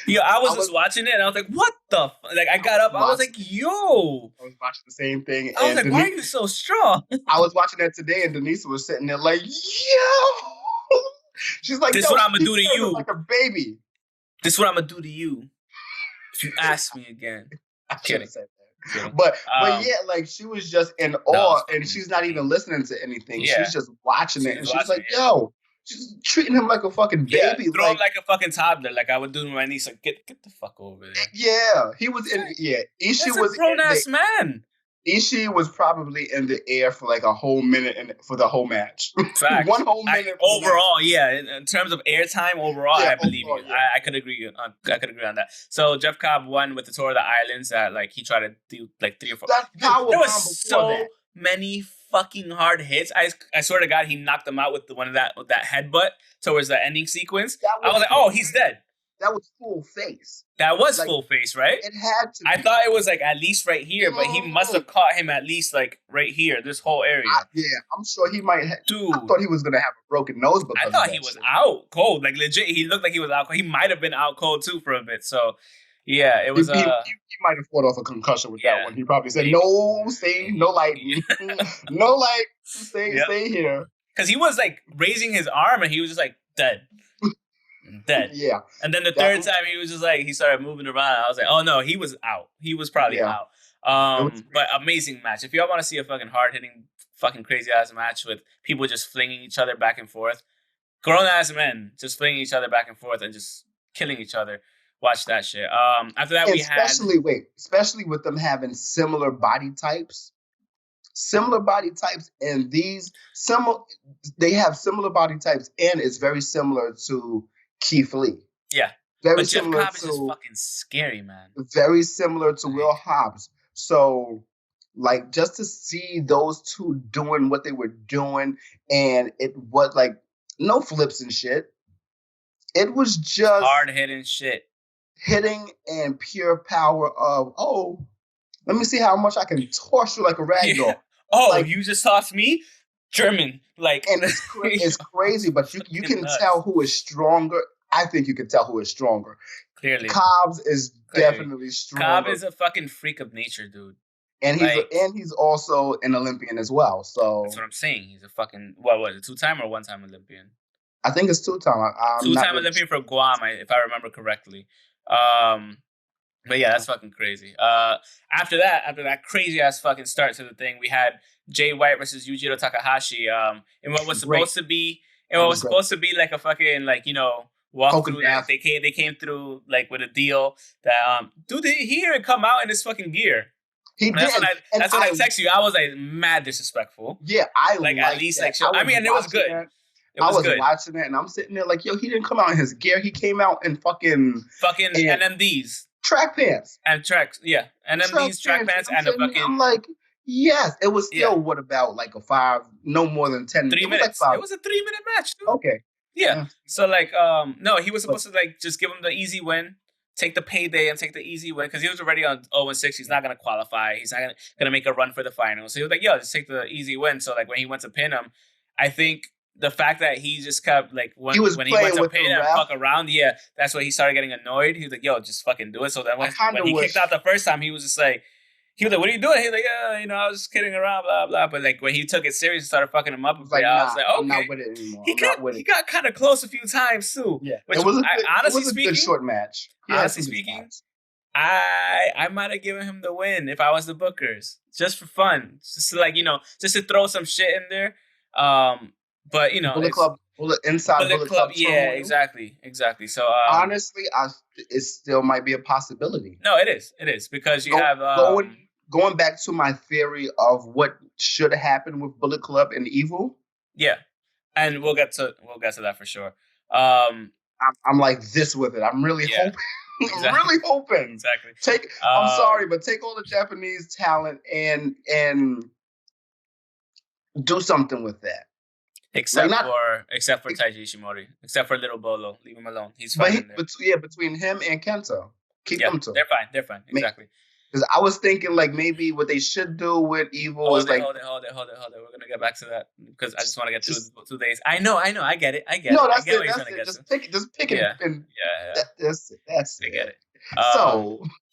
I was just watching it and I was like, what the fuck? Like, I got up, I was like, yo.
I was watching the same thing.
I was like, why are you so strong?
I was watching that today and Denise was sitting there like, yo. She's like,
this is what I'm going to do to you.
Like a baby.
This is what I'm going to do to you if you ask me again.
I should have said that. But yeah, like, she was just in awe and she's not even listening to anything. Yeah. She's just watching it and she's like, yo. She's treating him like a fucking baby.
Yeah, throw him like a fucking toddler, like I would do to my niece. Like, get the fuck over there.
Yeah, he was in. Yeah, Ishii was
a grown-ass man.
Ishii was probably in the air for like a whole minute for the whole match.
Fact.
1 whole minute.
Overall, yeah. In terms of airtime, overall, I believe you. Yeah. I could agree on. I could agree on that. So Jeff Cobb won with the Tour of the Islands. That like he tried to do like 3 or 4. There was so many fucking hard hits. I swear to God, he knocked him out with that headbutt towards the ending sequence. I was like, oh, he's dead.
That was full face.
That was like, full face, right?
It had to be.
I thought it was like at least right here, but he must have caught him at least like right here, this whole area.
I'm sure he might have.
Dude.
I thought he was going to have a broken nose because
I thought he was out cold. Like legit, he looked like he was out cold. He might have been out cold too for a bit. So, yeah, it was...
He might have fought off a concussion with that one. He probably said, no light. No light. Stay here.
Because he was like raising his arm and he was just like, dead.
Yeah.
And then the third time he was just like, he started moving around. I was like, oh no, he was out. He was probably out. But amazing match. If y'all want to see a fucking hard-hitting, fucking crazy-ass match with people just flinging each other back and forth, grown-ass men just flinging each other back and forth and just killing each other, watch that shit. After that,
especially with them having similar body types. And they have similar body types, and it's very similar to Keith Lee.
Yeah.
Very
but Jeff
similar
Cobb is just fucking scary, man.
Very similar to Will Hobbs. So, like, just to see those two doing what they were doing, and it was like no flips and shit. It was just
hard-hitting shit.
Hitting and pure power of, let me see how much I can toss you like a rag doll.
Oh, like, you just tossed me? German. Like,
and it's crazy, but you can tell who is stronger. I think you can tell who is stronger.
Clearly.
Cobbs is definitely stronger.
Cobb is a fucking freak of nature, dude.
And he's also an Olympian as well. So
that's what I'm saying. He's a fucking, what was it, 2-time or 1-time Olympian?
I think it's 2-time. I'm
2-time
really
Olympian for Guam, if I remember correctly. But yeah, that's fucking crazy. After that crazy ass fucking start to the thing, we had Jay White versus Yujiro Takahashi. In what was supposed to be, like a fucking walkthrough. Like, they came through like with a deal that dude, he didn't come out in his fucking gear.
He did.
That's when I texted you. I was like mad disrespectful.
Yeah, I
like
at
least
that.
like I mean, it was good.
I was watching it and I'm sitting there like, yo, he didn't come out in his gear. He came out in fucking
NMDs.
Track pants.
And tracks, yeah. NMDs, track pants, and a fucking...
I'm like, yes. It was still, what about like a 5, no more than 10...
3 minutes. It was a 3-minute match, dude.
Okay.
Yeah. So, like, no, he was supposed to, like, just give him the easy win, take the payday and take the easy win, because he was already on 0-6. He's not going to qualify. He's not going to make a run for the finals. So he was like, yo, just take the easy win. So, like, when he went to pin him, I think the fact that he just kept, like, when he went to pin and fuck around, that's when he started getting annoyed. He was like, yo, just fucking do it. So then when he kicked out the first time, he was just like, what are you doing? He was like, yeah, I was just kidding around, blah, blah. But, like, when he took it serious and started fucking him up, I was like, okay.
I'm not with it anymore.
He got kind of close a few times, too.
Yeah.
Which, honestly speaking,
good short match.
Honestly speaking, I might have given him the win if I was the bookers. Just for fun. Just to, like, just to throw some shit in there. But
Bullet Club.
Yeah, exactly. So
honestly, it still might be a possibility.
No, it is because you have
going back to my theory of what should happen with Bullet Club and Evil.
Yeah, and we'll get to that for sure.
I'm like this with it. I'm really hoping. Exactly. I'm really hoping.
Exactly.
I'm sorry, but take all the Japanese talent and do something with that.
Except for Taiji Ishimori. Except for Little Bolo. Leave him alone. He's fine.
Between him and Kento. Keep them two.
They're fine. Exactly.
Because I was thinking like maybe what they should do with Evil is like...
Hold it. We're going to get back to that. Because I just want to get 2 days. I know. I get it.
No, that's it. Just pick it.
Yeah.
That's it.
I get it.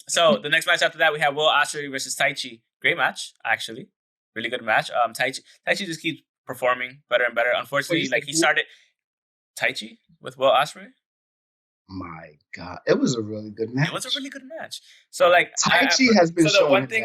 So the next match after that, we have Will Ospreay versus Taichi. Great match, actually. Really good match. Taichi just keeps performing better and better. Unfortunately, like he started Taichi with Will Ospreay.
My God, it was a really good match.
It was a really good match. So like
Taichi has been showing the one thing.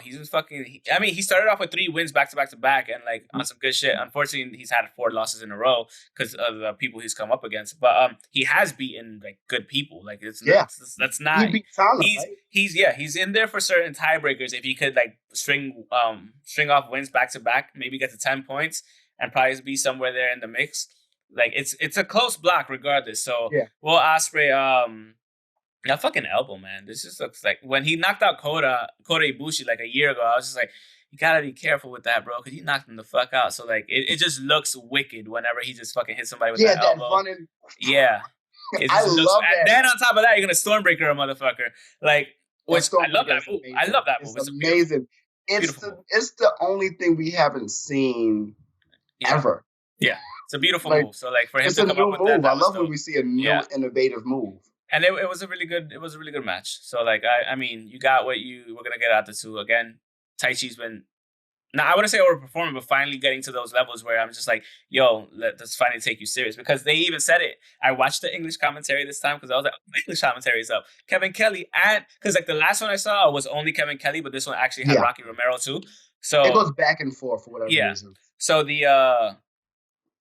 He's been fucking. I mean, he started off with 3 wins back to back, and like on some good shit. Unfortunately, he's had 4 losses in a row because of the people he's come up against. But he has beaten like good people. Like that's not.
He beat Tyler,
he's in there for certain tiebreakers. If he could like string off wins back to back, maybe get to 10 points and probably be somewhere there in the mix. Like it's a close block regardless. So Will Ospreay, that fucking elbow, man. This just looks like when he knocked out Kota Ibushi like a year ago. I was just like, you gotta be careful with that, bro, because he knocked him the fuck out. So like it just looks wicked whenever he just fucking hits somebody with that elbow.
Running.
Yeah,
I love that.
And then on top of that, you're gonna Stormbreaker a motherfucker. Like, which I love that move. I love that move.
It's amazing. It's the only thing we haven't seen ever.
Yeah. It's a beautiful move. So like for him to come up with that,
I love when we see a new innovative move.
And it was a really good match. So like I mean, you got what you were gonna get out the 2. Again, Taichi's been I wouldn't say overperforming, but finally getting to those levels where I'm just like, yo, let's finally take you serious. Because they even said it. I watched the English commentary this time because I was like, the English commentary is up. Kevin Kelly because like the last one I saw was only Kevin Kelly, but this one actually had Rocky Romero too. So
it goes back and forth for whatever reason.
So the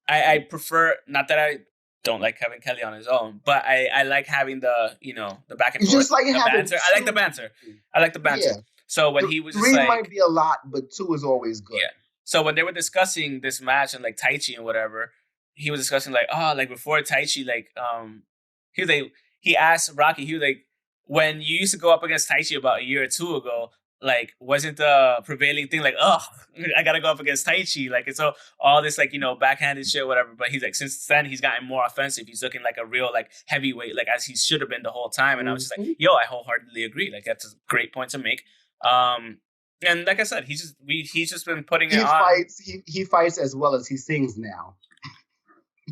I prefer, not that I don't like Kevin Kelly on his own, but I like having the back and forth.
Just like
banter. I like the banter.
Yeah.
So when he was
3 might be a lot, but 2 is always good.
Yeah. So when they were discussing this match and like Taichi and whatever, he was discussing like, like before Taichi, like he asked Rocky, he was like, when you used to go up against Taichi about a year or 2 ago, like, wasn't the prevailing thing like, I gotta go up against Taichi? Like, it's all this, like, backhanded shit, whatever. But he's like, since then, he's gotten more offensive. He's looking like a real, like, heavyweight, like, as he should have been the whole time. And I was just like, yo, I wholeheartedly agree. Like, that's a great point to make. And like I said, he's just been putting it on.
He fights as well as he sings now.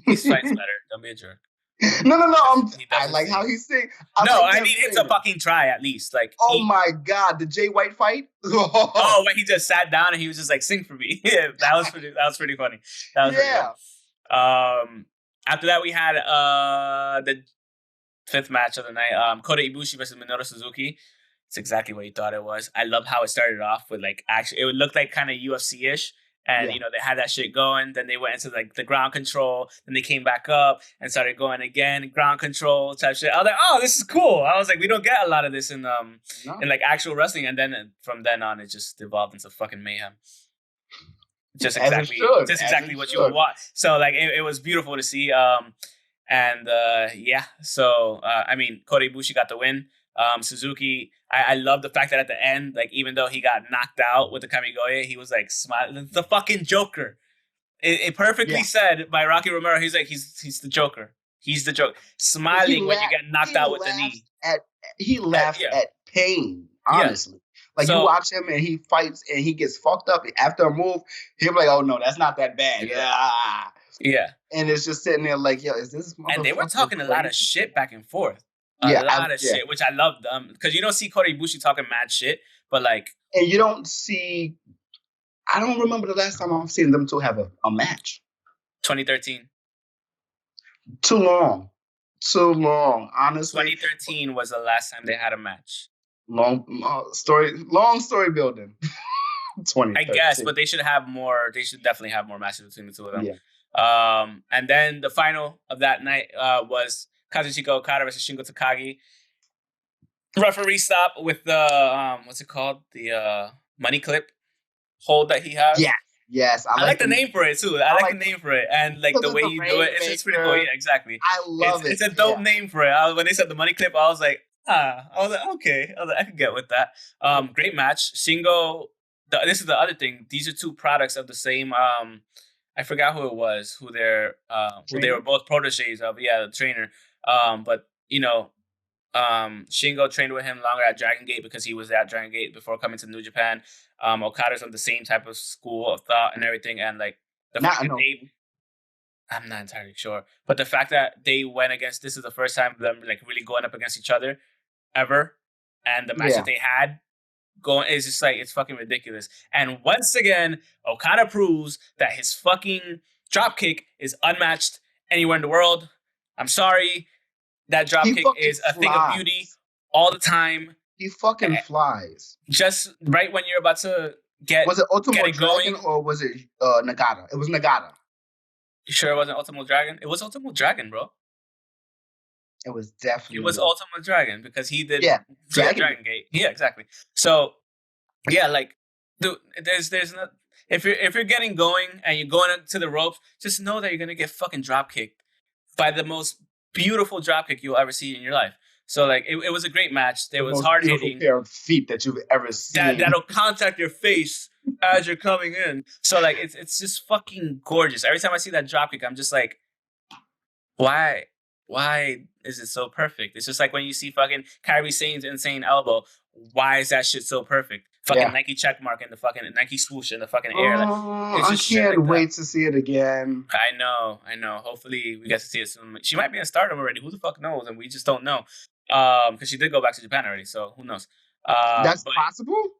He fights better. Don't be a jerk.
No. I like how he sings.
I mean, it's a fucking try at least. Like,
my God, the Jay White fight.
When he just sat down and he was just like, "Sing for me." Yeah, that was pretty funny. That was pretty funny. After that, we had the 5th match of the night. Kota Ibushi versus Minoru Suzuki. It's exactly what you thought it was. I love how it started off with like actually it would look like kind of UFC-ish. And they had that shit going. Then they went into like the ground control. Then they came back up and started going again, ground control type shit. I was like, oh, this is cool. I was like, we don't get a lot of this in like actual wrestling. And then from then on, it just evolved into fucking mayhem. Just exactly what you would want. So like it was beautiful to see. So I mean, Kota Ibushi got the win. Suzuki, I love the fact that at the end, like even though he got knocked out with the Kamigoye, he was like smiling. The fucking Joker. It perfectly said by Rocky Romero. He's like he's the Joker. He's the joke. Smiling when you get knocked out with the knee.
He laughed at pain. Honestly. Like you watch him and he fights and he gets fucked up after a move. He'll be like, "Oh no, that's not that bad." Yeah. And it's just sitting there like, "Yo, is this?"
And they were talking a lot of shit back and forth. A lot of shit, which I loved. Because you don't see Kota Ibushi talking mad shit, but like,
and you don't see. I don't remember the last time I've seen them two have a match.
2013.
Too long. Honestly,
2013 was the last time they had a match.
Long story building. 2013.
I guess, but they should have more. They should definitely have more matches between the two of them. Yeah. And then the final of that night was Kazuchika Okada versus Shingo Takagi. Referee stop with the what's it called? The money clip hold that he has.
Yeah. Yes.
I like the name for it too. I like the name for it. And like the way you do it, it's just pretty cool. Yeah, exactly.
I love it.
It's a dope name for it. When they said the money clip, I was like, I was like, okay. I could get with that. Great match. Shingo, this is the other thing. These are two products of the same I forgot who it was, who they were both proteges of, the trainer. But Shingo trained with him longer at Dragon Gate because he was at Dragon Gate before coming to New Japan. Okada's on the same type of school of thought and everything, and like I'm not entirely sure, but the fact that they went against, this is the first time them like really going up against each other ever, and the match that they had going is just like, it's fucking ridiculous. And once again, Okada proves that his fucking dropkick is unmatched anywhere in the world. I'm sorry. That dropkick is a thing of beauty all the time.
He fucking flies.
Just right when you're about to
was it Ultimo Dragon or was it Nagata? It was Nagata.
You sure it wasn't Ultimo Dragon? It was Ultimo Dragon, bro.
It was definitely.
It was Ultimo Dragon because he did
Dragon
Gate. Yeah, exactly. So, yeah, like, dude, there's not. If you're getting going and you're going to the ropes, just know that you're gonna get fucking drop kicked by the most beautiful dropkick you'll ever see in your life. So like it was a great match. There was hard hitting
pair of feet that you've ever seen.
That'll contact your face as you're coming in. So like it's just fucking gorgeous. Every time I see that dropkick, I'm just like, why is it so perfect? It's just like when you see fucking Kyrie Sane's insane elbow. Why is that shit so perfect? Fucking Nike check mark in the fucking Nike swoosh in the fucking air.
Like, I can't wait to see it again.
I know. Hopefully we get to see it soon. She might be in Stardom already. Who the fuck knows? And we just don't know. Because she did go back to Japan already, so who knows?
That's possible?
What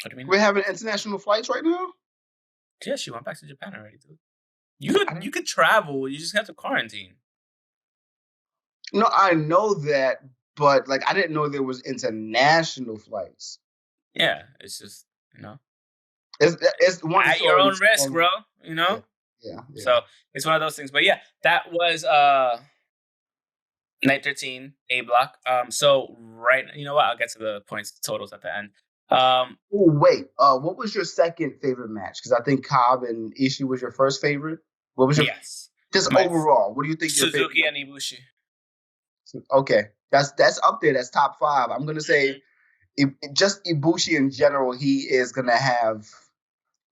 do you mean?
We're having international flights right now?
Yeah, she went back to Japan already, dude. You could travel. You just have to quarantine.
No, I know that, but like I didn't know there was international flights.
Yeah, it's just,
it's one
at your own risk, bro. Yeah. So it's one of those things. But yeah, that was night 13 A block. So right, you know what? I'll get to the points totals at the end.
What was your second favorite match? Because I think Cobb and Ishii was your first favorite. What was your just overall? What do you think?
Suzuki and Ibushi.
Okay, that's up there. That's top 5. I'm gonna say. Just Ibushi in general, he is going to have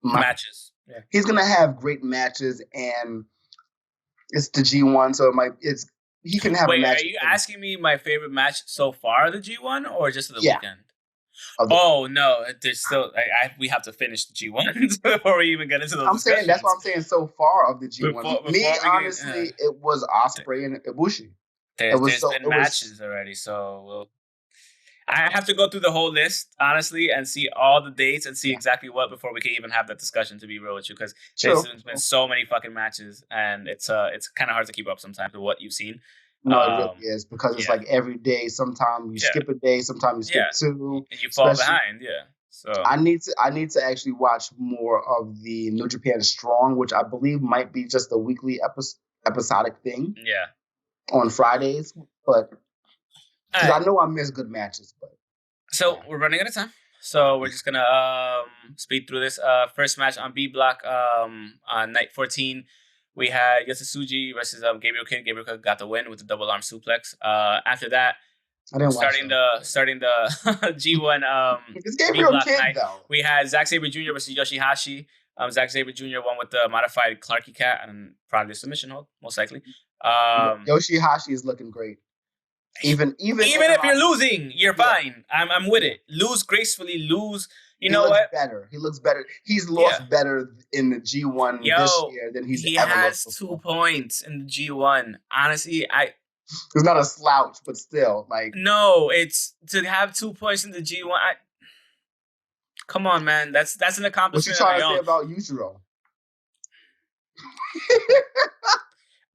matches. Yeah.
He's going to have great matches, and it's the G1, so he can have a match.
Are you asking me my favorite match so far, the G1, or just the weekend? Oh no, there's still. We have to finish the G1 before we even get into those.
That's what I'm saying. So far of the G1, honestly, it was Ospreay and Ibushi.
There's been matches already, so I have to go through the whole list, honestly, and see all the dates and see exactly what before we can even have that discussion, to be real with you, because there's been so many fucking matches, and it's kind of hard to keep up sometimes with what you've seen.
No, it really is, because it's like every day. Sometimes you skip a day, sometimes you skip two.
And you fall behind, So
I need to actually watch more of the New Japan Strong, which I believe might be just a weekly episodic thing.
Yeah.
On Fridays, but because I know I miss good matches. But
so we're running out of time, so we're just gonna speed through this. First match on B block on night 14. We had Yoshihashi versus Gabriel Kidd. Gabriel Kidd got the win with the double arm suplex. After that, starting the G1
it's Gabriel Kidd night, though.
We had Zack Saber Jr. versus Yoshihashi. Zack Saber Jr. won with the modified Clarky Cat and probably a submission hold, most likely.
Yoshihashi is looking great. Even
if you're losing, you're fine. I'm with it. Lose gracefully. Lose. You know what?
Better. He looks better. He's lost better in the G1 this year than he's ever lost before.
He has 2 points in the G1. Honestly,
It's not a slouch, but still, like.
No, it's to have 2 points in the G1. Come on, man. That's an accomplishment.
What you trying to say about Yujiro?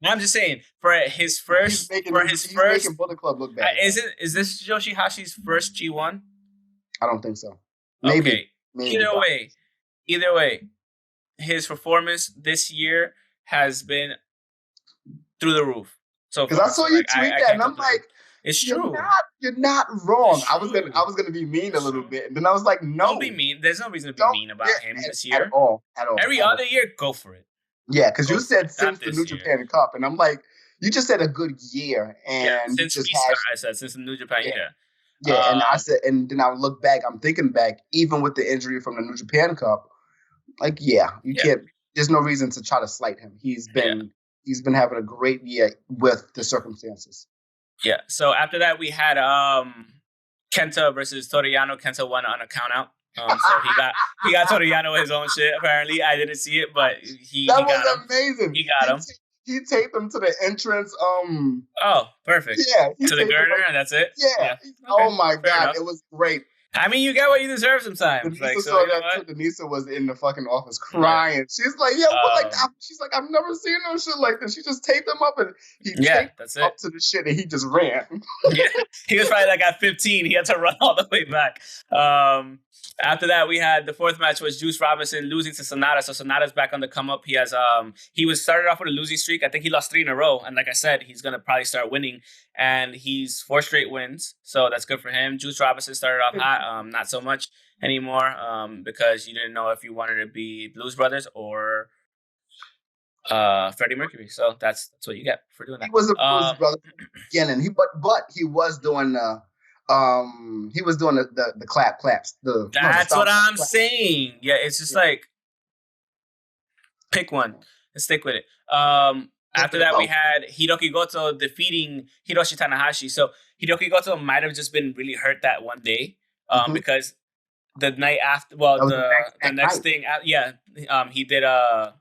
I'm just saying, for his first,
he's making Bullet Club look bad.
Is this Yoshihashi's first G1?
I don't think so. Maybe.
Okay. Either way, his performance this year has been through the roof. So
because I saw you tweet that, and I'm like,
it's true.
You're not wrong. I was gonna be mean a little bit, and then I was like, no,
don't be mean. There's no reason to be mean about him this year
at all.
Every other year, go for it.
Yeah, because you said since the New Japan Cup, and I'm like, you just said a good year, and
since I said since the New Japan,
yeah, and I said, and then I look back, I'm thinking back, even with the injury from the New Japan Cup, like, you can't. There's no reason to try to slight him. He's been having a great year with the circumstances.
Yeah. So after that, we had Kenta versus Toriyano. Kenta won on a count out. So he got Toriyano his own shit. Apparently, I didn't see it, but he got him.
Amazing.
He got him.
He taped him to the entrance.
Oh, perfect.
Yeah.
To the girder, and that's it.
Yeah. Okay. Oh my God, it was great.
I mean, you get what you deserve sometimes.
Denisa was in the fucking office crying. Yeah. She's like, she's like, I've never seen no shit like this. She just taped him up, and he taped
that's
up to the shit, and he just ran.
Yeah, he was probably like at 15. He had to run all the way back. After that, we had the fourth match was Juice Robinson losing to Sonata. So Sonata's back on the come up. He has he was started off with a losing streak. I think he lost 3 in a row. And like I said, he's gonna probably start winning. And he's 4 straight wins. So that's good for him. Juice Robinson started off hot, not so much anymore. Because you didn't know if you wanted to be Blues Brothers or Freddie Mercury. So that's what you get for doing that.
He was a Blues Brother beginning. But he was doing the claps.
That's what I'm saying. Yeah, it's just like pick one and stick with it. After that, we had Hiroki Goto defeating Hiroshi Tanahashi. So Hiroki Goto might have just been really hurt that one day because the night after, the next thing, he did on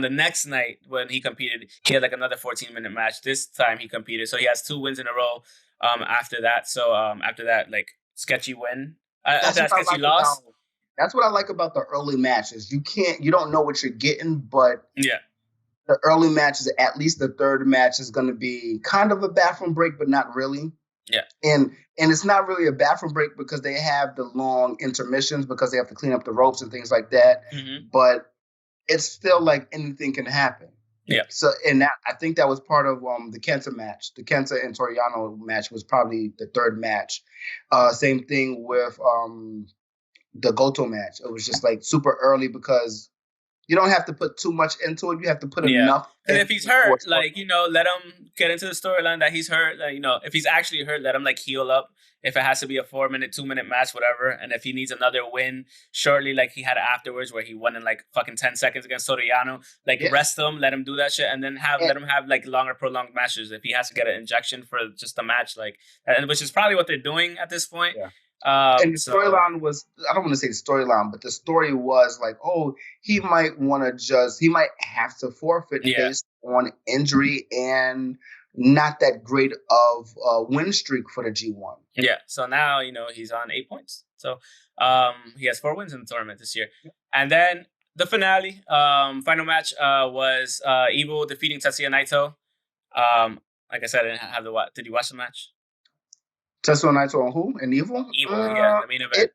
the next night when he competed, he had like another 14-minute match. This time he competed, so he has 2 wins in a row. After that, like sketchy win. After that sketchy loss.
That's what I like about the early matches. You don't know what you're getting, but the early matches, at least the third match, is going to be kind of a bathroom break, but not really.
Yeah.
And it's not really a bathroom break because they have the long intermissions because they have to clean up the ropes and things like that.
Mm-hmm.
But it's still like anything can happen.
Yeah.
So, and I think that was part of the Kenta match. The Kenta and Toriyano match was probably the third match. Same thing with the Goto match. It was just like super early because you don't have to put too much into it. You have to put enough.
And if he's hurt, let him get into the storyline that he's hurt. Like, if he's actually hurt, let him like heal up. If it has to be a 4-minute, 2-minute match, whatever. And if he needs another win shortly, like he had afterwards where he won in like fucking 10 seconds against Toriyano, rest him, let him do that shit, and then let him have like longer prolonged matches. If he has to get an injection for just a match, which is probably what they're doing at this point.
Yeah. And the storyline was, I don't want to say the storyline, but the story was like, he might have to forfeit based on injury and not that great of a win streak for the G1.
Yeah. So now, he's on 8 points. So he has 4 wins in the tournament this year. And then the finale, final match was Evil defeating Tetsuya Naito. Like I said, I didn't have the Did you watch the match?
Tetsuya Naito on who? And Evil?
Evil, yeah, the main event.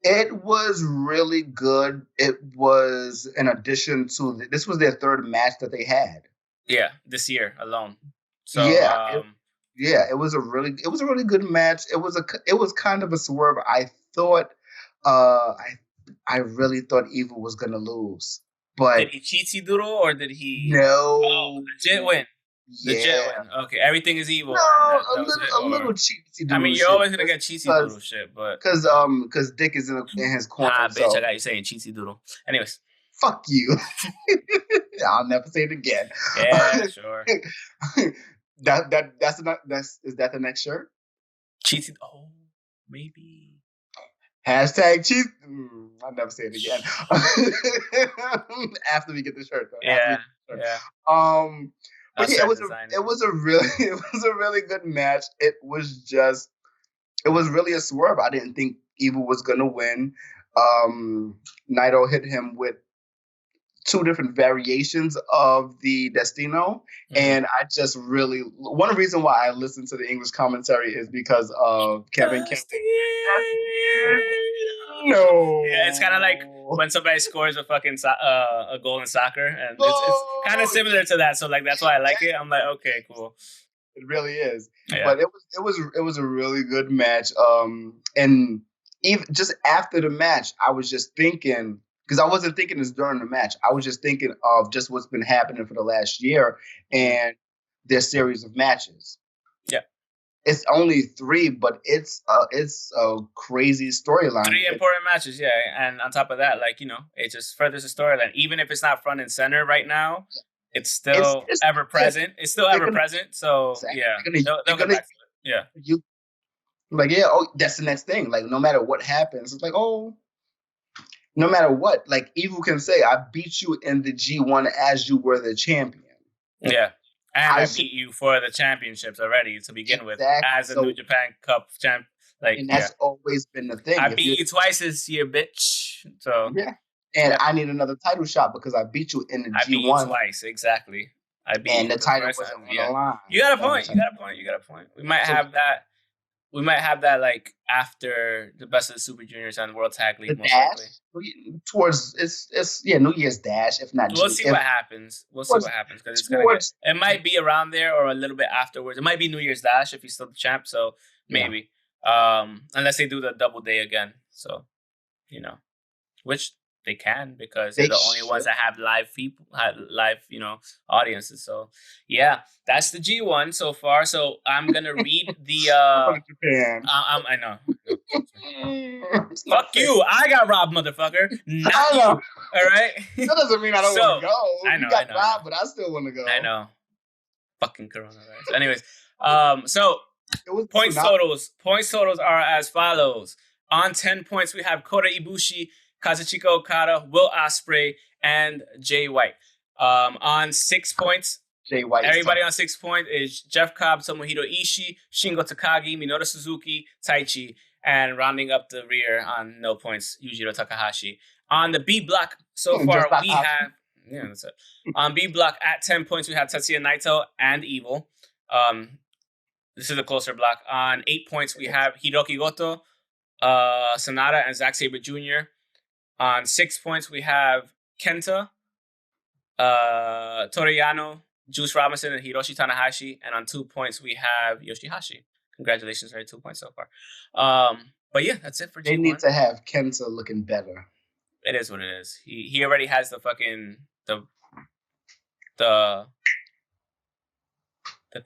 It was really good. It was an addition to this was their third match that they had.
Yeah, this year alone. So
it was a really good match. It was kind of a swerve. I thought I really thought Evil was gonna lose. But
did he cheatsy doodle or did he legit win? Legit win. Okay, everything is evil.
No, a little cheatsy doodle.
I mean, you're always gonna get cheatsy doodle shit, but
because Dick is in his corner.
Bitch, I got you saying cheatsy doodle. Anyways.
Fuck you. I'll never say it again.
Yeah, sure.
Is that the next shirt?
Cheating. Oh, maybe.
Hashtag cheat. I'll never say it again. After we get the shirt, though.
Yeah.
But yeah, it was a really good match. It was really a swerve. I didn't think Evil was gonna win. Naito hit him with 2 different variations of the Destino. And I just one reason why I listen to the English commentary is because of Kevin Campbell. No.
Yeah, it's kind of like when somebody scores a fucking a goal in soccer, and it's kind of similar to that. So like that's why I like it. I'm like, okay, cool.
It really is. Yeah. But it was a really good match. And even just after the match, I was just thinking, because I wasn't thinking this during the match. I was just thinking of just what's been happening for the last year and their series of matches.
Yeah.
It's only 3, but it's a crazy storyline.
3 important matches, yeah. And on top of that, like, it just furthers the storyline. Even if it's not front and center right now, it's still ever present. It's still ever present. So, exactly. Yeah. They'll get back to it. Yeah.
That's the next thing. Like, no matter what happens, it's like, no matter what, like Evil can say, I beat you in the G1 as you were the champion.
Yeah. And I beat you for the championships already to begin with as a New Japan Cup champ. Like,
and that's always been the thing.
I beat you twice this year, bitch. So
yeah. And I need another title shot because I beat you in the G1.
I beat you twice, exactly.
And the title wasn't on the line.
You got a point. We might have that. We might have that like after the Best of the Super Juniors and World Tag League, most likely.
Towards it's New Year's Dash, if not.
We'll see what happens. Because it's it might be around there or a little bit afterwards. It might be New Year's Dash if he's still the champ. So maybe, unless they do the double day again. So, which they can because they're the only ones that have live people, audiences. So yeah, that's the G1 so far. So I'm gonna read the. I know. Fuck you! I got robbed, motherfucker. Not you. All right.
That doesn't mean I don't want to go.
I know.
You got robbed, but I still want to go.
I know. Fucking coronavirus. Anyways, so points totals are as follows. On 10 points, we have Kota Ibushi, Kazuchika Okada, Will Ospreay, and Jay White. On 6 points,
Jay White.
Everybody on 6 points is Jeff Cobb, Tomohiro Ishii, Shingo Takagi, Minoru Suzuki, Taichi, and rounding up the rear on no points, Yujiro Takahashi. On the B block, so far we have that's it. On B block at 10 points, we have Tetsuya Naito and Evil. This is a closer block. On 8 points, we have Hiroki Goto, Sonata, and Zack Saber Jr. On 6 points, we have Kenta, Toriyano, Juice Robinson, and Hiroshi Tanahashi. And on 2 points, we have Yoshihashi. Congratulations, for 2 points so far. But yeah, that's it for G1.
They need to have Kenta looking better.
It is what it is. He already has the fucking the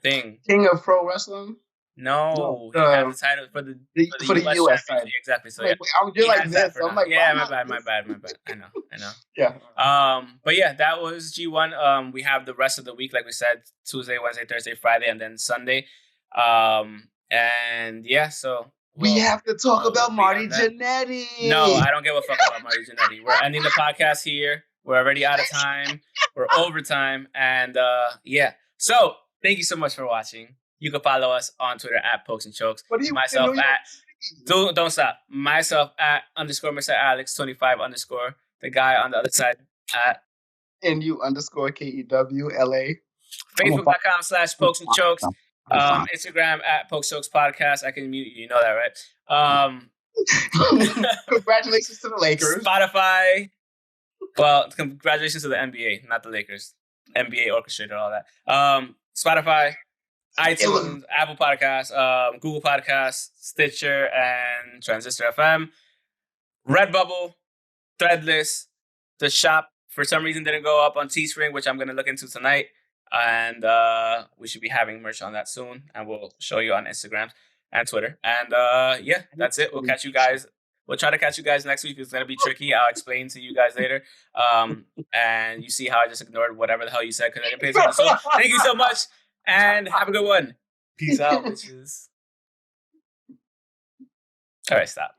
thing.
King of Pro Wrestling?
No, he has the title for the US title. Exactly. So
you're like this. I'm like,
my bad. I know.
Yeah.
But yeah, that was G1. We have the rest of the week, like we said, Tuesday, Wednesday, Thursday, Friday, and then Sunday. And yeah, so
we have to talk about Marty Jannetty.
No, I don't give a fuck about Marty Jannetty. We're ending the podcast here. We're already out of time. We're over time, and yeah. So Thank you so much for watching. You can follow us on Twitter at Pokes and Chokes.
What do you
Myself at don't stop. Myself at _ Mr. Alex 25 _ the guy on the other side at
NU _ KEW LA.
Facebook.com/Pokes and Chokes. Instagram at Pokes Chokes Podcast. I can mute you. You know that, right?
Congratulations to the Lakers.
Spotify. Well, congratulations to the NBA, not the Lakers. NBA orchestrated all that. Spotify, iTunes, Apple Podcasts, Google Podcasts, Stitcher, and Transistor FM. Redbubble, Threadless, the shop for some reason didn't go up on Teespring, which I'm going to look into tonight. And we should be having merch on that soon. And we'll show you on Instagram and Twitter. And yeah, that's it. We'll catch you guys. We'll try to catch you guys next week. It's going to be tricky. I'll explain to you guys later. And you see how I just ignored whatever the hell you said because I didn't pay attention. So thank you so much. And have a good one. Peace out, bitches. All right, stop.